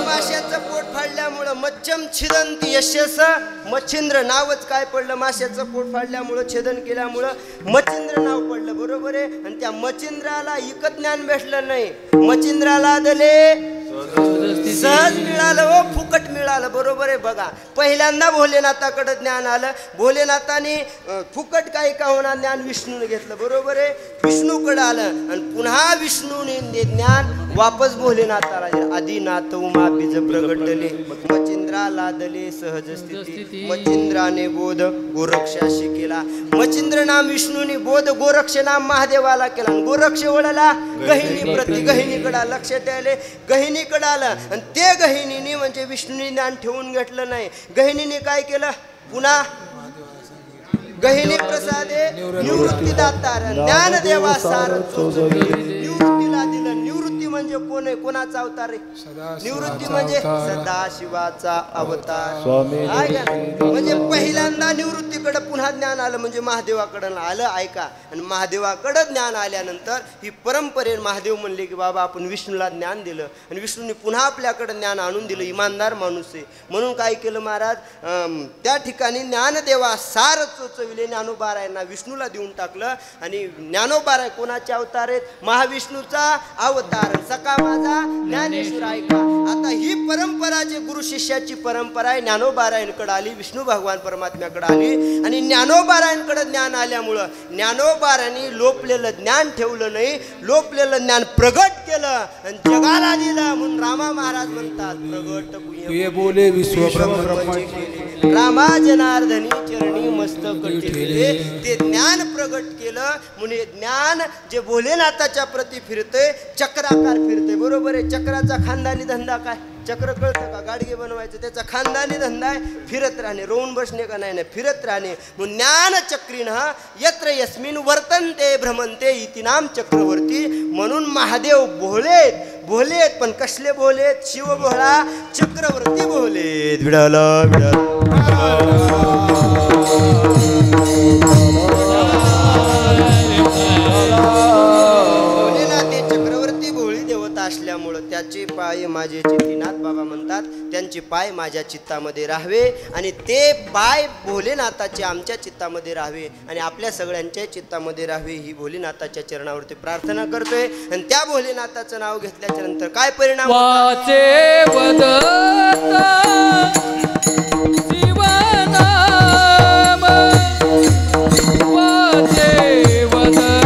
माशाचं पोट फाडल्यामुळं मच्छम छिदंती यशस मच्छिंद्र नावच काय पडलं? माशाचं पोट फाडल्यामुळं, छेदन केल्यामुळं मच्छिंद्र नाव पडलं. बरोबर आहे. आणि त्या मच्छिंद्राला इकत ज्ञान भेटलं नाही, मच्छिंद्राला दले सहज मिळालं, व फुकट मिळालं. बरोबर आहे. बघा, पहिल्यांदा भोलेनाथाकडे ज्ञान आलं. भोलेनाथाने फुकट काही का होणार ज्ञान विष्णूने घेतलं. बरोबर आहे. विष्णूकडे आलं आणि पुन्हा विष्णूने ज्ञान वापस भोलेनाथाला दिलं. आदिनाथ उमा बीज प्रगटले, मच्छिंद्रा लादले सहज स्थिती. मच्छिंद्राने बोध गोरक्षाशी केला. मच्छिंद्र नाम विष्णूने बोध गोरक्ष नाम महादेवाला केला. गोरक्ष वळला गहिनी प्रति गहिनीकडे. लक्षात आले? गहिनीकडे आलं आणि ते गहिनीने म्हणजे विष्णूने ज्ञान ठेवून घेतलं नाही. गहिनीने काय केलं? पुन्हा गहिनी प्रसादे निवृत्ती दातार ज्ञानदेवा सार निवृत्तीला दिलं. निवृत्ती म्हणजे कोण आहे? कोणाचा अवतार आहे? निवृत्ती म्हणजे सदाशिवाचा अवतार. म्हणजे पहिल्यांदा निवृत्तीकडे पुन्हा ज्ञान आलं, म्हणजे महादेवाकडे आलं. ऐका, आणि महादेवाकडे ज्ञान आल्यानंतर ही परंपरेने महादेव म्हणले की बाबा आपण विष्णूला ज्ञान दिलं आणि विष्णूने पुन्हा आपल्याकडे ज्ञान आणून दिलं. इमानदार माणूस आहे म्हणून काय केलं महाराज? त्या ठिकाणी ज्ञानदेवा सार चोचविले. ज्ञानोबारायांना विष्णूला देऊन टाकलं. आणि ज्ञानोबाराय कोणाचे अवतार आहेत? महाविष्णूचा अवतार. सका माझा ज्ञानेश्वर ऐका. आता ही परंपरा जी गुरु शिष्याची परंपरा आहे ज्ञानोबारायांकडे आली, विष्णू भगवान परमात्म्याकडे आली आणि ज्ञानोबारायांकडे ज्ञान आल्यामुळं ज्ञानोबारांनी लोपलेलं ज्ञान ठेवलं नाही, लोपलेलं ज्ञान प्रगट केलं आणि जगाला दिलं. म्हणून रामा महाराज म्हणतात प्रगट तुये बोले विश्वब्रह्माची केले रामा जनार्दनी चरणी मस्तक ठेवले. ते ज्ञान प्रगट केलं म्हणून ज्ञान जे भोलेनाथाच्या प्रती फिरते चक्राकार फिरते. बरोबर आहे. चक्राचा खानदानी धंदा काय? चक्र कळतं का? गाडगे बनवायचं त्याचा खानदानी धंदा आहे फिरत राहणे, रोवून बसणे का नाही, फिरत राहणे. म्हणून ज्ञान चक्रीन यत्र यस्मिन वर्तनते भ्रमंते इति नाम चक्रवर्ती. म्हणून महादेव भोलेत भोलेत पण कसले भोलेत? शिव भोळा चक्रवर्ती भोलेत. विडाला असल्यामुळं त्याचे पाय माझे चित्तीनाथ बाबा म्हणतात त्यांचे पाय माझ्या चित्तामध्ये राहावे आणि ते पाय भोलेनाथाचे आमच्या चित्तामध्ये राहावे आणि आपल्या सगळ्यांच्या चित्तामध्ये राहावे ही भोलेनाथाच्या चरणावरती प्रार्थना करतोय. आणि त्या भोलेनाथाचं नाव घेतल्याच्या नंतर काय परिणाम वाचे वदता शिवनाम वाचे वदता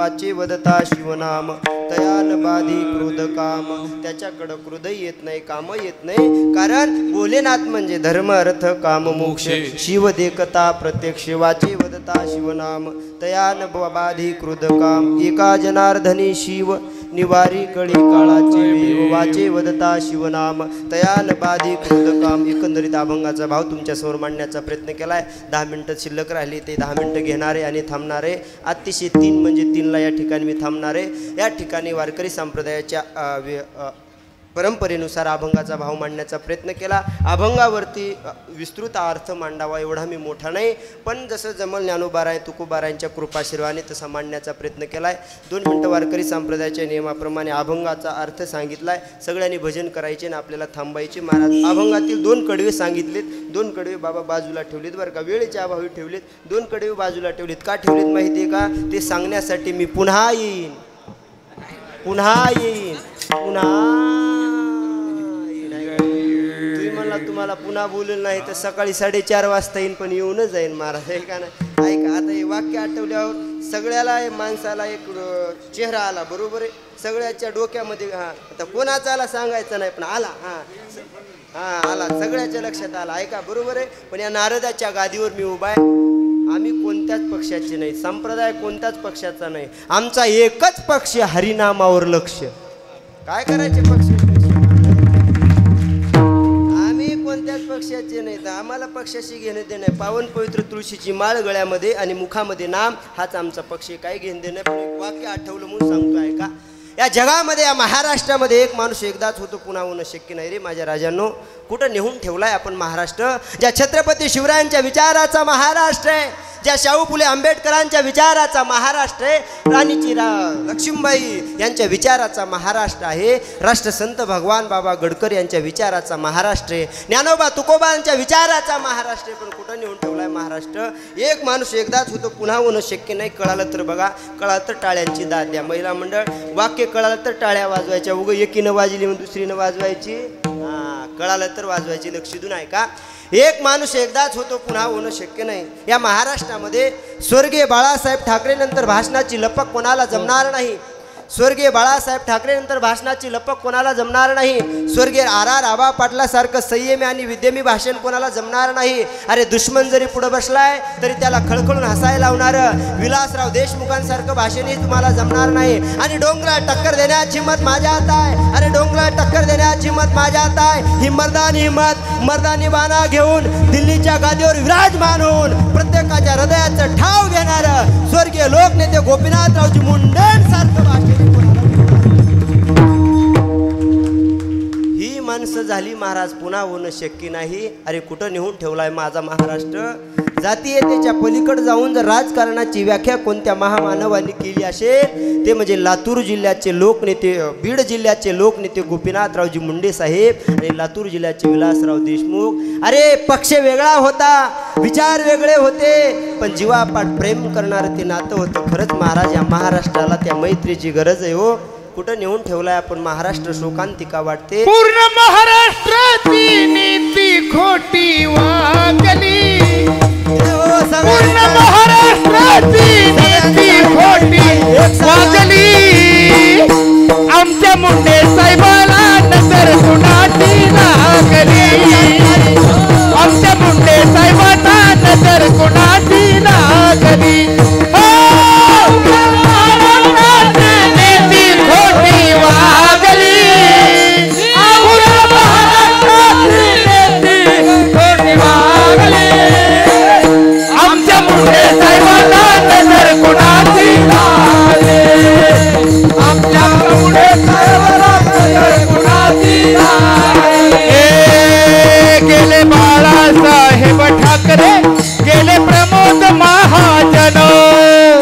वाचे वदता शिवनाम तयान बाधी क्रोध काम. त्याच्याकडं क्रोध येत नाही, काम येत नाही, कारण भोलेनाथ म्हणजे धर्म अर्थ काम मोक्ष. शिव देखता प्रत्यक्ष. वाचे वदता शिवनाम तयान बाधी क्रोध काम. एका जनार्दनी शिव निवारी कळी काळाचे वेव. वाचे वदता शिवनाम तयान बाधी क्रोध काम. एकंदरीत अभंगाचा भाव तुमच्या समोर मांडण्याचा प्रयत्न केलाय. 10 मिनिटं शिल्लक राहिली, ते 10 मिनिटं घेणारे आणि थांबणारे अतिशय 3 म्हणजे 3ला या ठिकाणी मी थांबणारे. या ठिकाणी वारकरी संप्रदायाच्या परंपरेनुसार अभंगाचा भाव मांडण्याचा प्रयत्न केला. अभंगावरती विस्तृत अर्थ मांडावा एवढा मी मोठा नाही, पण जसं जमल ज्ञानोबाराय तुकोबारायांच्या कृपाशीर्वाने तसा मांडण्याचा प्रयत्न केला आहे. 2 मिनिटं वारकरी संप्रदायाच्या नियमाप्रमाणे अभंगाचा अर्थ सांगितला आहे. सगळ्यांनी भजन करायचे आणि आपल्याला थांबायचे. महाराज अभंगातील 2 कडवे सांगितलेत. 2 कडवे बाबा बाजूला ठेवलेत बरं का, वेळेच्या अभावी ठेवलेत. 2 कडवे बाजूला ठेवलेत. का ठेवलेत माहिती आहे का? ते सांगण्यासाठी मी पुन्हा येईन, पुन्हा येईन, पुन्हा तुम्हाला पुन्हा बोललं नाही तर सकाळी 4:30 वाजता येईन, पण येऊनच जाईन महाराज. आहे का नाही? ऐका आता हे वाक्य आठवल्यावर सगळ्याला माणसाला एक चेहरा आला. बरोबर आहे. सगळ्याच्या डोक्यामध्ये आता कोणाचा आला सांगायचं नाही, पण आला. हा आला, सगळ्याच्या लक्षात आला. ऐका, बरोबर आहे. पण या नारदाच्या गादीवर मी उभा आहे. आम्ही कोणत्याच पक्षाचे नाही, संप्रदाय कोणत्याच पक्षाचा नाही. आमचा एकच पक्ष, हरिनामावर लक्ष. काय करायचे पक्ष? आम्ही कोणत्याच पक्षाचे नाही. तर आम्हाला पक्षाशी घेणं देणं नाही. पावन पवित्र तुळशीची माळ गळ्यामध्ये आणि मुखामध्ये नाम, हाच आमचा पक्ष. काय घेणं देणं. पण एक वाक्य आठवलं म्हणून सांगतोय का, या जगामध्ये, या महाराष्ट्रामध्ये एक माणूस एकदाच होतो, पुन्हा होणं शक्य नाही रे माझ्या राजांनो. कुठं नेऊन ठेवलाय आपण महाराष्ट्र? ज्या छत्रपती शिवरायांच्या विचाराचा महाराष्ट्र आहे, ज्या शाहू फुले आंबेडकरांच्या विचाराचा महाराष्ट्र आहे, राणीची लक्ष्मीबाई यांच्या विचाराचा महाराष्ट्र आहे, राष्ट्रसंत भगवान बाबा गडकर यांच्या विचाराचा महाराष्ट्र आहे, ज्ञानोबा तुकोबांच्या विचाराचा महाराष्ट्र आहे. पण कुठं नेऊन ठेवलाय महाराष्ट्र? एक माणूस एकदाच होतो, पुन्हा होणं शक्य नाही. कळालं तर बघा, कळालं तर टाळ्यांची दाद द्या. महिला मंडळ, वाक्य कळालं तर टाळ्या वाजवायच्या. उगं एकीनं वाजली मग दुसरीनं वाजवायची. कळालं तर वाजवायची. लक्ष देऊन ऐका. एक माणूस एकदाच होतो, पुन्हा होणं शक्य नाही. या महाराष्ट्रामध्ये स्वर्गीय बाळासाहेब ठाकरे नंतर भाषणाची लपक कोणाला जमणार नाही. स्वर्गीय बाळासाहेब ठाकरे नंतर भाषणाची लपक कोणाला जमणार नाही. स्वर्गीय R.R. आबा पाटलासारखं संयमी आणि विद्यमी भाषण कोणाला जमणार नाही. अरे दुश्मन जरी पुढे बसलाय तरी त्याला खळखळून हसायला लावणारं विलासराव देशमुखांसारखं भाषणही तुम्हाला जमणार नाही. आणि डोंगराला टक्कर देण्याची हिंमत माझ्या हात आहे. अरे डोंगराला टक्कर देण्याची हिंमत माझ्या हात आहे. ही मर्दानी हिंमत, मर्दानी बाणा घेऊन दिल्लीच्या गादीवर विराजमान होऊन प्रत्येकाच्या हृदयाचं ठाव घेणारं स्वर्गीय लोकनेते गोपीनाथरावजी मुंडेंसारखं भाषण ही माणसं झाली महाराज. पुन्हा होणं शक्य नाही. अरे कुठं नेऊन ठेवलाय माझा महाराष्ट्र? जातीयतेच्या पलीकडे जाऊन जर राजकारणाची व्याख्या कोणत्या महामानवांनी केली असेल ते म्हणजे लातूर जिल्ह्याचे लोकनेते, बीड जिल्ह्याचे लोकनेते गोपीनाथरावजी मुंडे साहेब आणि लातूर जिल्ह्याचे विलासराव देशमुख. अरे पक्ष वेगळा होता, विचार वेगळे होते, पण जीवापाठ प्रेम करणारं ते नातं होतं. खरंच महाराज, या महाराष्ट्राला त्या मैत्रीची गरज आहे हो. कुठं नेऊन ठेवलाय आपण महाराष्ट्र? शोकांतिका वाटते. पूर्ण महाराष्ट्राची नीती खोटी वागली. पूर्ण महाराष्ट्राची नीती खोटी वागली. आमच्या मुंडे साहेबाला नजर कुणाची लागली. आमच्या मुंडे साहेबांना नजर कुणाची लागली. गेले बाळासाहेब ठाकरे, गेले प्रमोद महाजन.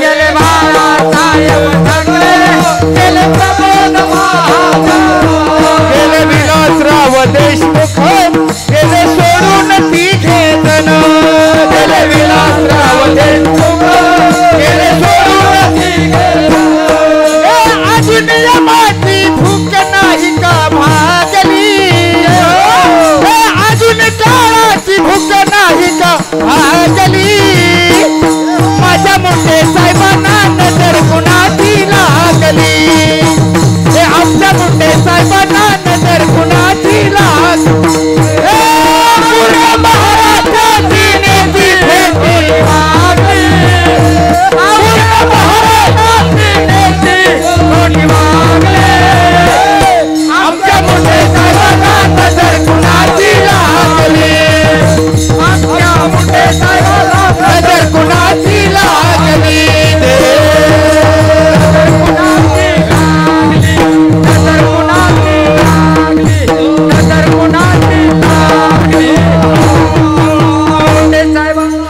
गेले बाळासाहेब ठाकरे, गेले प्रमोद महाजन. गेले विलासराव देशमुख, गेले सोडून तिघे जण. गेले विलासराव देशमुख, गेले सोडून तिघे जण. अजून यमाची भूक नाही का भागली? अजून काळाची भूक नाही का भागली? माझ्या मुंडे साहेबांना नजर कुणाची लागली? हे आमच्या मुंडे साहेबांना नजर कुणाची लागली? पूर्ण महाराष्ट्राची नेती खोटी वागली. पूर्ण महाराष्ट्राची नेती खोटी वागली. आमच्या मुंडे साहेबांना नजर कुणाची लागली? आमच्या मुंडे साहेबांना नजर कुणाची लागली? नजर कुणाची लागली? नजर कुणाची लागली? मुंडे साहेबांना.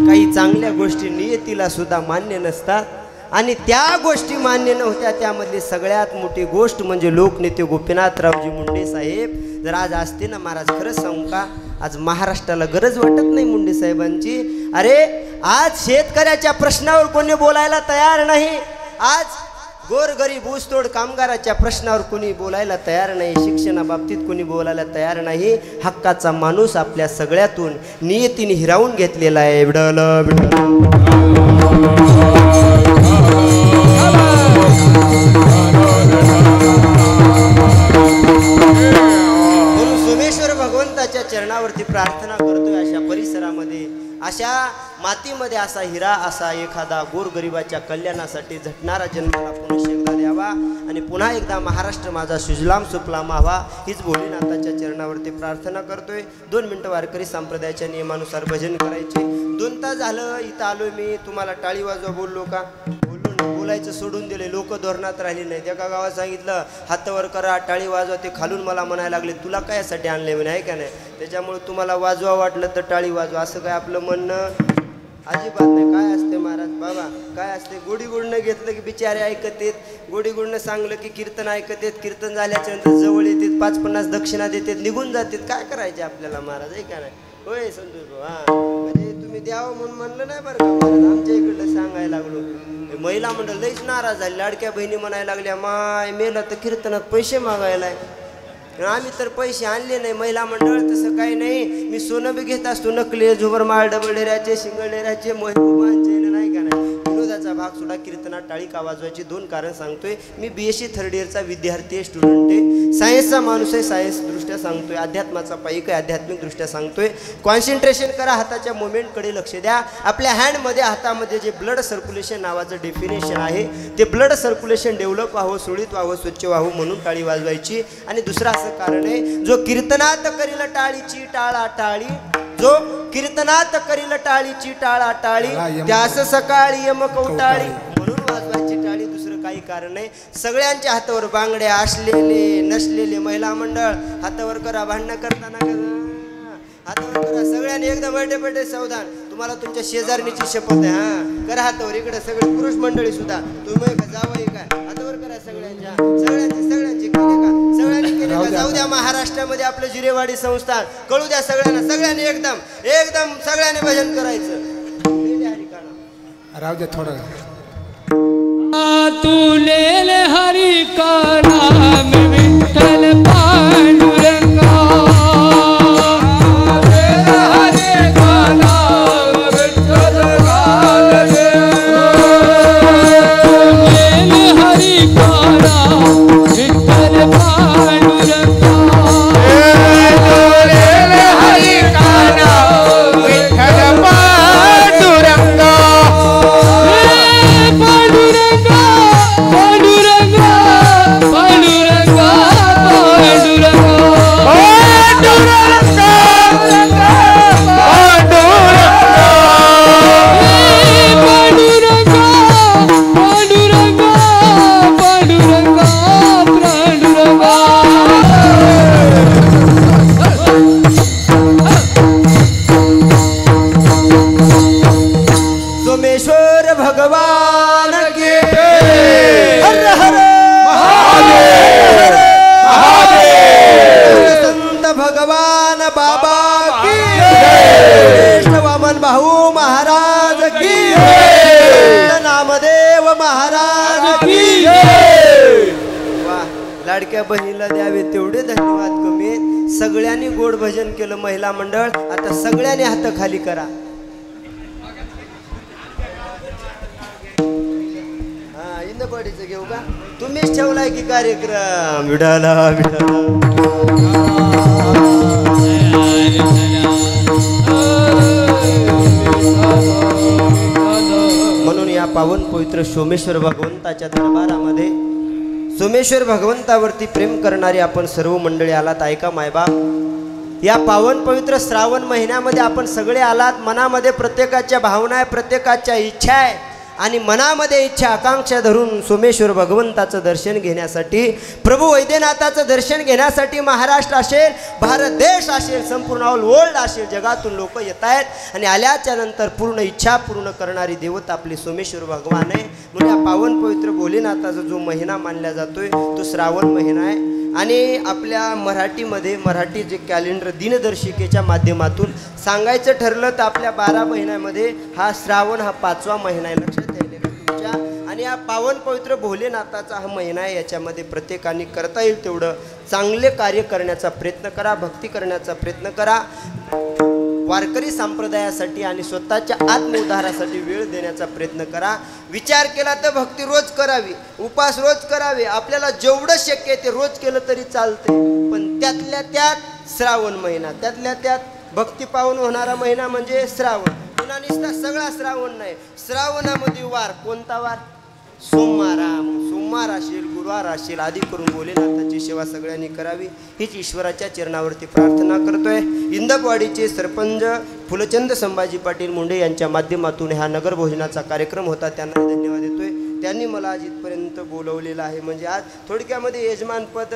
काही चांगल्या गोष्टी नियतीला सुद्धा मान्य नसतात आणि त्या गोष्टी मान्य नव्हत्या. त्यामधली सगळ्यात मोठी गोष्ट म्हणजे लोकनेते गोपीनाथरावजी मुंडे साहेब. जर आज असते ना महाराज, खरंच सांगू का, आज महाराष्ट्राला गरज वाटत नाही मुंडे साहेबांची. अरे आज शेतकऱ्याच्या प्रश्नावर कोणी बोलायला तयार नाही. आज गोरगरीब ऊसतोड कामगाराच्या प्रश्नावर कोणी बोलायला तयार नाही. शिक्षणाबाबतीत कोणी बोलायला तयार नाही. हक्काचा माणूस आपल्या सगळ्यातून नियतीने हिरावून घेतलेला आहे. विडल भगवंताच्या चरणावरती प्रार्थना करतोय अशा परिसरामध्ये, अशा मातीमध्ये असा हिरा असा एखादा गोरगरिबाच्या कल्याणासाठी झटणारा जन्माला पुन्हा एकदा द्यावा आणि पुन्हा एकदा महाराष्ट्र माझा सुजलाम सुफलाम व्हावा हीच भोलेनाथाच्या चरणावरती प्रार्थना करतोय। 2 मिनिटं वारकरी संप्रदायाच्या नियमानुसार भजन करायचे। 2 तास झालं इथं आलोय मी, तुम्हाला टाळी वाजवा बोललो का? बोलायचं सोडून दिले, लोक धोरणात राहिले नाहीत। एका गावात सांगितलं हातावर करा टाळी वाजवा, ते खालून मला म्हणायला लागले तुला काय यासाठी आणले म्हणे, आहे का नाही? त्याच्यामुळे तुम्हाला वाजवा वाटलं तर टाळी वाजवा असं काय आपलं म्हणणं अजिबात नाही। काय असते महाराज बाबा, काय असते गोडी गुडनं घेतलं की बिचारे ऐकत येत, गोडी गुडनं सांगलं की कीर्तन ऐकत येत, कीर्तन झाल्याच्या नंतर जवळ येतात 5-50 दक्षिणा देतात निघून जातात। काय करायचे आपल्याला महाराज, आहे का नाही? होय संतोष भाऊ, हां म्हणजे तुम्ही द्यावं म्हणून म्हणलं नाही बरं का महाराज, आमच्या इकडलं सांगायला लागलो। महिला मंडळ लईच नाराज झाली, लाडक्या बहिणी म्हणायला लागल्या माय मेलं तर कीर्तनात पैसे मागायला, आम्ही तर पैसे आणले नाही। महिला मंडळ तसं काही नाही, मी सोनं बी घेत असतो नकली झुबर माळ डबल डेऱ्याचे शिंगल डेऱ्याचे महबूबांचे, नाही का नाही? विनोदाचा भाग सुद्धा कीर्तनात टाळी का वाजवायची 2 कारण सांगतोय। मी BSc 3rd इयरचा विद्यार्थी आहे, स्टुडंट आहे, सायन्सचा माणूस आहे, सायन्स दृष्ट्या सांगतोय, अध्यात्माचा पाईक आहे, आध्यात्मिक दृष्ट्या सांगतोय। कॉन्सन्ट्रेशन करा, हाताच्या मुवमेंटकडे लक्ष द्या। आपल्या हँडमध्ये हातामध्ये जे ब्लड सर्क्युलेशन नावाचं डेफिनेशन आहे ते ब्लड सर्क्युलेशन डेव्हलप व्हावं, सुरळीत व्हावं, स्वच्छ व्हावं म्हणून टाळी वाजवायची। आणि दुसरं असं कारण आहे, जो कीर्तनात करील टाळीची टाळा टाळी, जो कीर्तनात करील टाळीची टाळा टाळी, त्यास सकाळी यमकवटाळी म्हणून वाजवायची टाळी, दुसरं काही कारण नाही। सगळ्यांच्या हातावर बांगड्या असलेले नसलेले महिला मंडळ हातावर करा, भांडणं करताना हातावर करा, सगळ्यांनी एकदम बैठे बैठे सावधान, तुम्हाला तुमच्या शेजारणीची शपथ आहे, हां करा हातावर। इकडे सगळे पुरुष मंडळी सुद्धा तुम्ही जावं काय हातावर करा, सगळ्यांच्या सगळ्यांचे केले का? सगळ्यांनी केले का? जाऊ द्या महाराष्ट्रामध्ये आपलं जिरेवाडी संस्थान, कळू द्या सगळ्यांना, सगळ्यांनी एकदम एकदम सगळ्यांनी भजन करायचं। राहू द्या थोडं तुले हरी का नाम विठ्ठल पांडुरंगा, हरे का नाम विठ्ठल तुले हरी का नाम विठ्ठल पांडुरंगा, हरी का नाम विठ्ठल पांडुरंगा, पांडुरंगा पांडुरंगा सोमेश्वर भगवान के हर हर महादेव, संत भगवान बाबा की जय, वामन भाऊ महाराज की जय, नामदेव महाराज की जय। वाह, लाडक्या बहिणीला द्यावे तेवढे धन्यवाद कमी आहेत। सगळ्यांनी गोड भजन केलं महिला मंडळ, आता सगळ्यांनी हात खाली करा। इंदपडीचं घेऊ का? तुम्हीच ठेवलाय की कार्यक्रम? विडाला विडाला म्हणून या पावन पवित्र सोमेश्वर भगवंताच्या दरबारामध्ये सोमेश्वर भगवंतावरती प्रेम करणारी आपण सर्व मंडळी आलात। ऐका मायबाप, या पावन पवित्र श्रावण महिन्यामध्ये आपण सगळे आलात। मनामध्ये प्रत्येकाच्या भावना आहे, प्रत्येकाच्या इच्छा आहे आणि मनामध्ये इच्छा आकांक्षा धरून सोमेश्वर भगवंताचं दर्शन घेण्यासाठी, प्रभू वैद्यनाथाचं दर्शन घेण्यासाठी महाराष्ट्र असेल, भारत देश असेल, संपूर्ण ऑल वर्ल्ड असेल, जगातून लोक येत आहेत। आणि आल्याच्या नंतर पूर्ण इच्छा पूर्ण करणारी देवता आपली सोमेश्वर भगवान आहे। म्हणून या पावन पवित्र भोलेनाथाचा जो महिना मानला जातोय तो श्रावण महिना आहे। आणि आपल्या मराठीमध्ये मराठी जे कॅलेंडर दिनदर्शिकेच्या माध्यमातून सांगायचं ठरलं तर आपल्या 12 महिन्यामध्ये हा श्रावण हा 5वा महिना आहे, लक्षात येईल का तुमच्या? आणि हा पावन पवित्र भोलेनाथाचा हा महिना आहे, याच्यामध्ये प्रत्येकाने करता येईल तेवढं चांगले कार्य करण्याचा प्रयत्न करा, भक्ती करण्याचा प्रयत्न करा, वारकरी संप्रदायासाठी आणि स्वतःच्या आत्मउद्धारासाठी वेळ देण्याचा प्रयत्न करा। विचार केला तर भक्ती रोज करावी, उपास रोज करावे, आपल्याला जेवढं शक्य आहे ते रोज केलं तरी चालते, पण त्यातल्या त्यात श्रावण महिना, त्यातल्या त्यात भक्ती पावन होणारा महिना म्हणजे श्रावण. पुन्हा नुसता सगळा श्रावण नाही, श्रावणामध्ये वार कोणता वार? सोमवार. सोमवार असेल, गुरुवार असेल, आधी करून भोलेनाथाची सेवा सगळ्यांनी करावी हीच ईश्वराच्या चरणावरती प्रार्थना करतोय. इंदकवाडीचे सरपंच फुलचंद संभाजी पाटील मुंडे यांच्या माध्यमातून हा नगर भोजनाचा कार्यक्रम होता, त्यांना धन्यवाद देतोय. त्यांनी मला आज इथपर्यंत बोलवलेलं आहे. म्हणजे आज थोडक्यामध्ये यजमानपद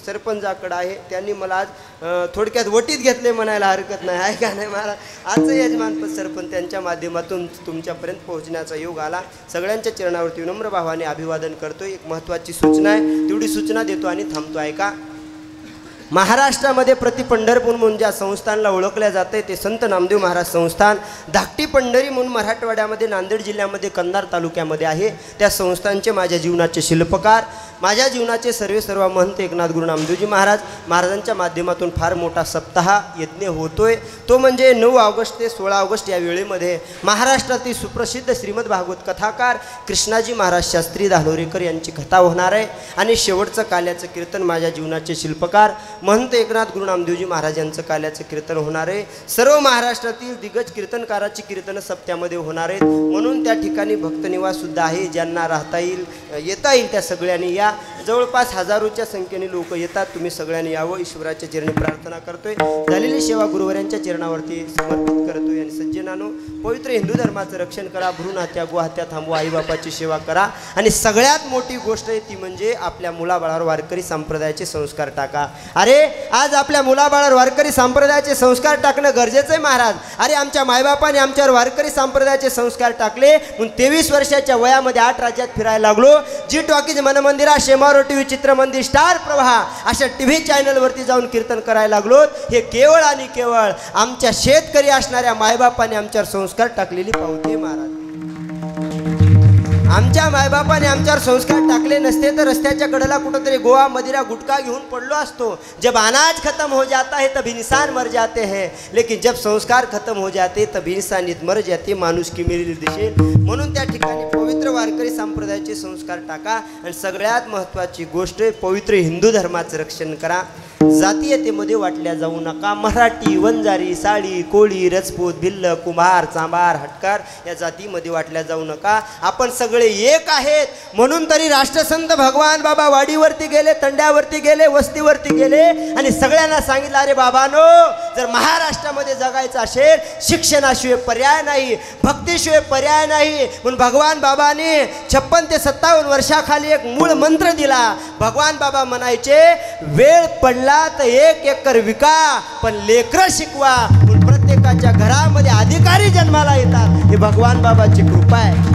सरपंचाकडं आहे. त्यांनी मला आज थोडक्यात वटीत घेतले म्हणायला हरकत नाही, आहे का नाही? मला आजचं यजमानपद सरपंच त्यांच्या माध्यमातून तुमच्यापर्यंत पोहोचण्याचा योग आला. सगळ्यांच्या चरणावरती विनम्र भावाने अभिवादन करतोय. एक महत्त्वाची सूचना आहे, तेवढी सूचना देतो आणि थांबतो. ऐका. महाराष्ट्रामध्ये प्रति पंढरपूर म्हणून ज्या संस्थानला ओळखल्या जाते ते संत नामदेव महाराज संस्थान धाकटी पंढरी म्हणून मराठवाड्यामध्ये नांदेड जिल्ह्यामध्ये कंधार तालुक्यामध्ये आहे. त्या संस्थानचे माझ्या जीवनाचे शिल्पकार, माझ्या जीवनाचे सर्व महंत एकनाथ गुरु नामदेवजी महाराजांच्या माध्यमातून फार मोठा सप्ताह यज्ञ होतोय. तो म्हणजे 9 ऑगस्ट ते 16 ऑगस्ट या वेळेमध्ये महाराष्ट्रातील सुप्रसिद्ध श्रीमद भागवत कथाकार कृष्णाजी महाराज शास्त्री धानोरेकर यांची कथा होणार आहे. आणि शेवटचं काल्याचं कीर्तन माझ्या जीवनाचे शिल्पकार महंत एकनाथ गुरु नामदेवजी महाराज यांचं काल्याचं कीर्तन होणार आहे. सर्व महाराष्ट्रातील दिग्गज कीर्तनकाराची कीर्तन सप्त्यामध्ये होणार आहेत. म्हणून त्या ठिकाणी भक्तनिवास सुद्धा आहे. ज्यांना राहता येईल येता येईल त्या सगळ्यांनी या. जवळपास हजारोच्या संख्येने लोक येतात. तुम्ही सगळ्यांनी यावं ईश्वराच्या चरणी प्रार्थना करतोय. झालेली सेवा गुरुवरांच्या चरणावरती समर्पित करतोय. आणि सज्जनानो, पवित्र हिंदू धर्माचं रक्षण करा, भ्रूण हत्या गोहत्या थांबवा, आईबापाची सेवा करा. आणि सगळ्यात मोठी गोष्ट आहे ती म्हणजे आपल्या मुलाबाळावर वारकरी संप्रदायाचे संस्कार टाका. अरे आज आपल्या मुलाबाळावर वारकरी संप्रदायाचे संस्कार टाकणं गरजेचं आहे महाराज. अरे आमच्या मायबापाने आमच्यावर वारकरी संप्रदायाचे संस्कार टाकले म्हणून 23 वर्षाच्या वयामध्ये 8 राज्यात फिरायला लागलो. जी टॉकीज मनमंदिरा, शेमारो टीव्ही, चित्रमंदिर, स्टार प्रवाह अशा टीव्ही चॅनलवरती जाऊन कीर्तन करायला लागलो. हे केवळ आणि केवळ आमच्या शेतकरी असणाऱ्या मायबापाने आमच्यावर संस्कार टाकलेली पावते महाराज. आमच्या मायबापाने आमच्यावर संस्कार टाकले नसते तर रस्त्याच्या कडेला कुठंतरी गोवा मदिरा गुटखा घेऊन पडलो असतो. जब अनाज खत्म हो जाता है तब इंसान मर जाते हैं, लेकिन जब संस्कार खत्म हो जाते तब इंसानियत मर जाते. माणुसकी मेलेली दिसेल. म्हणून त्या ठिकाणी पवित्र वारकरी संप्रदायाचे संस्कार टाका. आणि सगळ्यात महत्त्वाची गोष्ट पवित्र हिंदू धर्माचं रक्षण करा. जातीयतेमध्ये वाटल्या जाऊ नका. मराठी, वंजारी, साळी, कोळी, रजपूत, भिल्ल, कुंभार, चांभार, हटकार या जातीमध्ये वाटल्या जाऊ नका. आपण सगळे एक आहेत. म्हणून तरी राष्ट्रसंत भगवान बाबा वाडीवरती गेले, तंड्यावरती गेले, वस्तीवरती गेले आणि सगळ्यांना सांगितलं, अरे बाबांनो, जर महाराष्ट्रामध्ये जगायचं असेल शिक्षणाशिवाय पर्याय नाही, भक्तीशिवाय पर्याय नाही. म्हणून भगवान बाबाने 56 ते 57 वर्षाखाली एक मूळ मंत्र दिला. भगवान बाबा म्हणायचे, वेळ पडला तर 1 एकर विका पण लेकरं शिकवा. म्हणून प्रत्येकाच्या घरामध्ये अधिकारी जन्माला येतात. हे भगवान बाबाची कृपा आहे.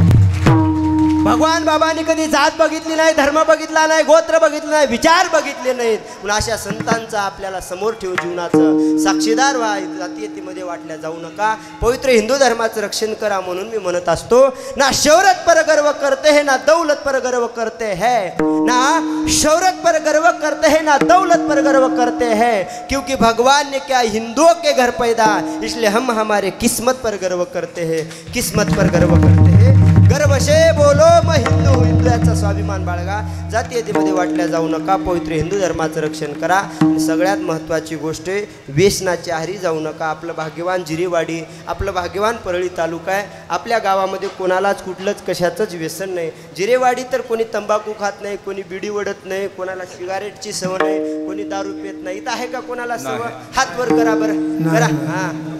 भगवान बाबांनी कधी जात बघितली नाही, धर्म बघितला नाही, गोत्र बघितलं नाही, विचार बघितले नाहीत. म्हणून अशा संतांचा आपल्याला समोर ठेवून जीवनाचं साक्षीदार व्हा. जातीयतेमध्ये वाटल्या जाऊ नका. पवित्र हिंदू धर्माचं रक्षण करा. म्हणून मी म्हणत असतो, ना शौहरत पर गर्व करते है, ना दौलत पर गर्व करते है. ना शौहरत पर गर्व करते हैं, ना दौलत पर गर्व करते हैं, क्योंकि भगवान ने क्या हिंदुओं के घर पैदा, इसलिए हम हमारे किस्मत पर गर्व करते हैं. किस्मत पर गर्व करते हैं. गर्व से बोलो मैं हिंदू हूँ. हिंदूचा स्वाभिमान बाळगा. जातीयतेमध्ये वाटल्या जाऊ नका. पवित्र हिंदू धर्माचं रक्षण करा. सगळ्यात महत्त्वाची गोष्ट आहे, व्यसनाच्या आहारी जाऊ नका. आपलं भाग्यवान जिरेवाडी, आपलं भाग्यवान परळी तालुका आहे. आपल्या गावामध्ये कोणालाच कुठलंच कशाचंच व्यसन नाही. जिरेवाडी तर कोणी तंबाखू खात नाही, कोणी बिडी वडत नाही, कोणाला सिगारेटची सवय नाही, कोणी दारू पित नाही. इथं आहे का कोणाला सवय? हात वर करा बरं, करा. हां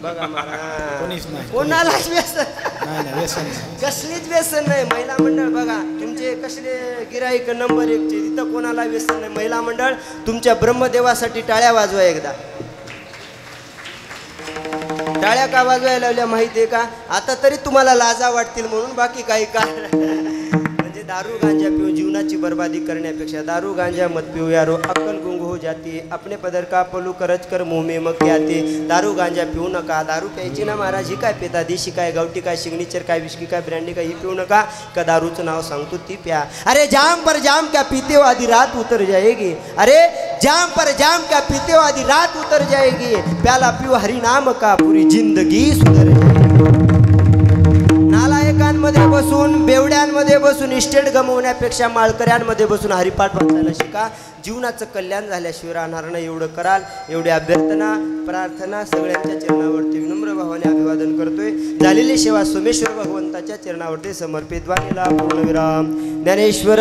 बघा, कोणालाच व्यसन, कसलीच व्यसन नाही. महिला मंडळ बघा, तुमचे कसले गिराईक नंबर 1 चे, तिथं कोणाला व्यसन नाही. महिला मंडळ तुमच्या ब्रह्मदेवासाठी टाळ्या वाजवा एकदा. टाळ्या का वाजवायला लावल्या माहिती आहे का? आता तरी तुम्हाला लाजा वाटतील म्हणून, बाकी काही कारण. म्हणजे दारू गांजा पिऊन जीवनाची बर्बादी करण्यापेक्षा दारू गांजा मत पिऊ यारो, अक्कल गुंग हो जाती, अपने पदर का पलू करच कर मुंह में मग आते. दारू गांजा पिऊ नका. दारू प्यायची ना महाराज, ही काय पेता, देशी काय, गावठी काय, सिग्नेचर काय, विस्की काय, ब्रँडी काय, ही पिऊ नका. का दारूचं नाव सांगतो ती प्या. अरे जाम पर जाम क्या पीते हो आधी रात उतर जाएगी. अरे जाम पर जाम क्या पीते हो आधी रात उतर जाएगी. प्याला पिऊ हरि नाम का पूरी जिंदगी सुधर जाएगी. नालायकांनो, भिकाऱ्यांमध्ये बसून बेवड्यांमध्ये बसून इस्टेट गमवण्यापेक्षा माळकऱ्यांमध्ये बसून हरिपाठ वाचायला शिका. जीवनाचं कल्याण झाल्याशिवाय राहणार नाही. एवढं कराल एवढी अभ्यर्थना प्रार्थना सगळ्यांच्या चरणावरती विनम्र भावाने अभिवादन करतोय. झालेली सेवा सोमेश्वर भगवंताच्या चरणावरती समर्पित. वाणीला पूर्णविराम. ज्ञानेश्वर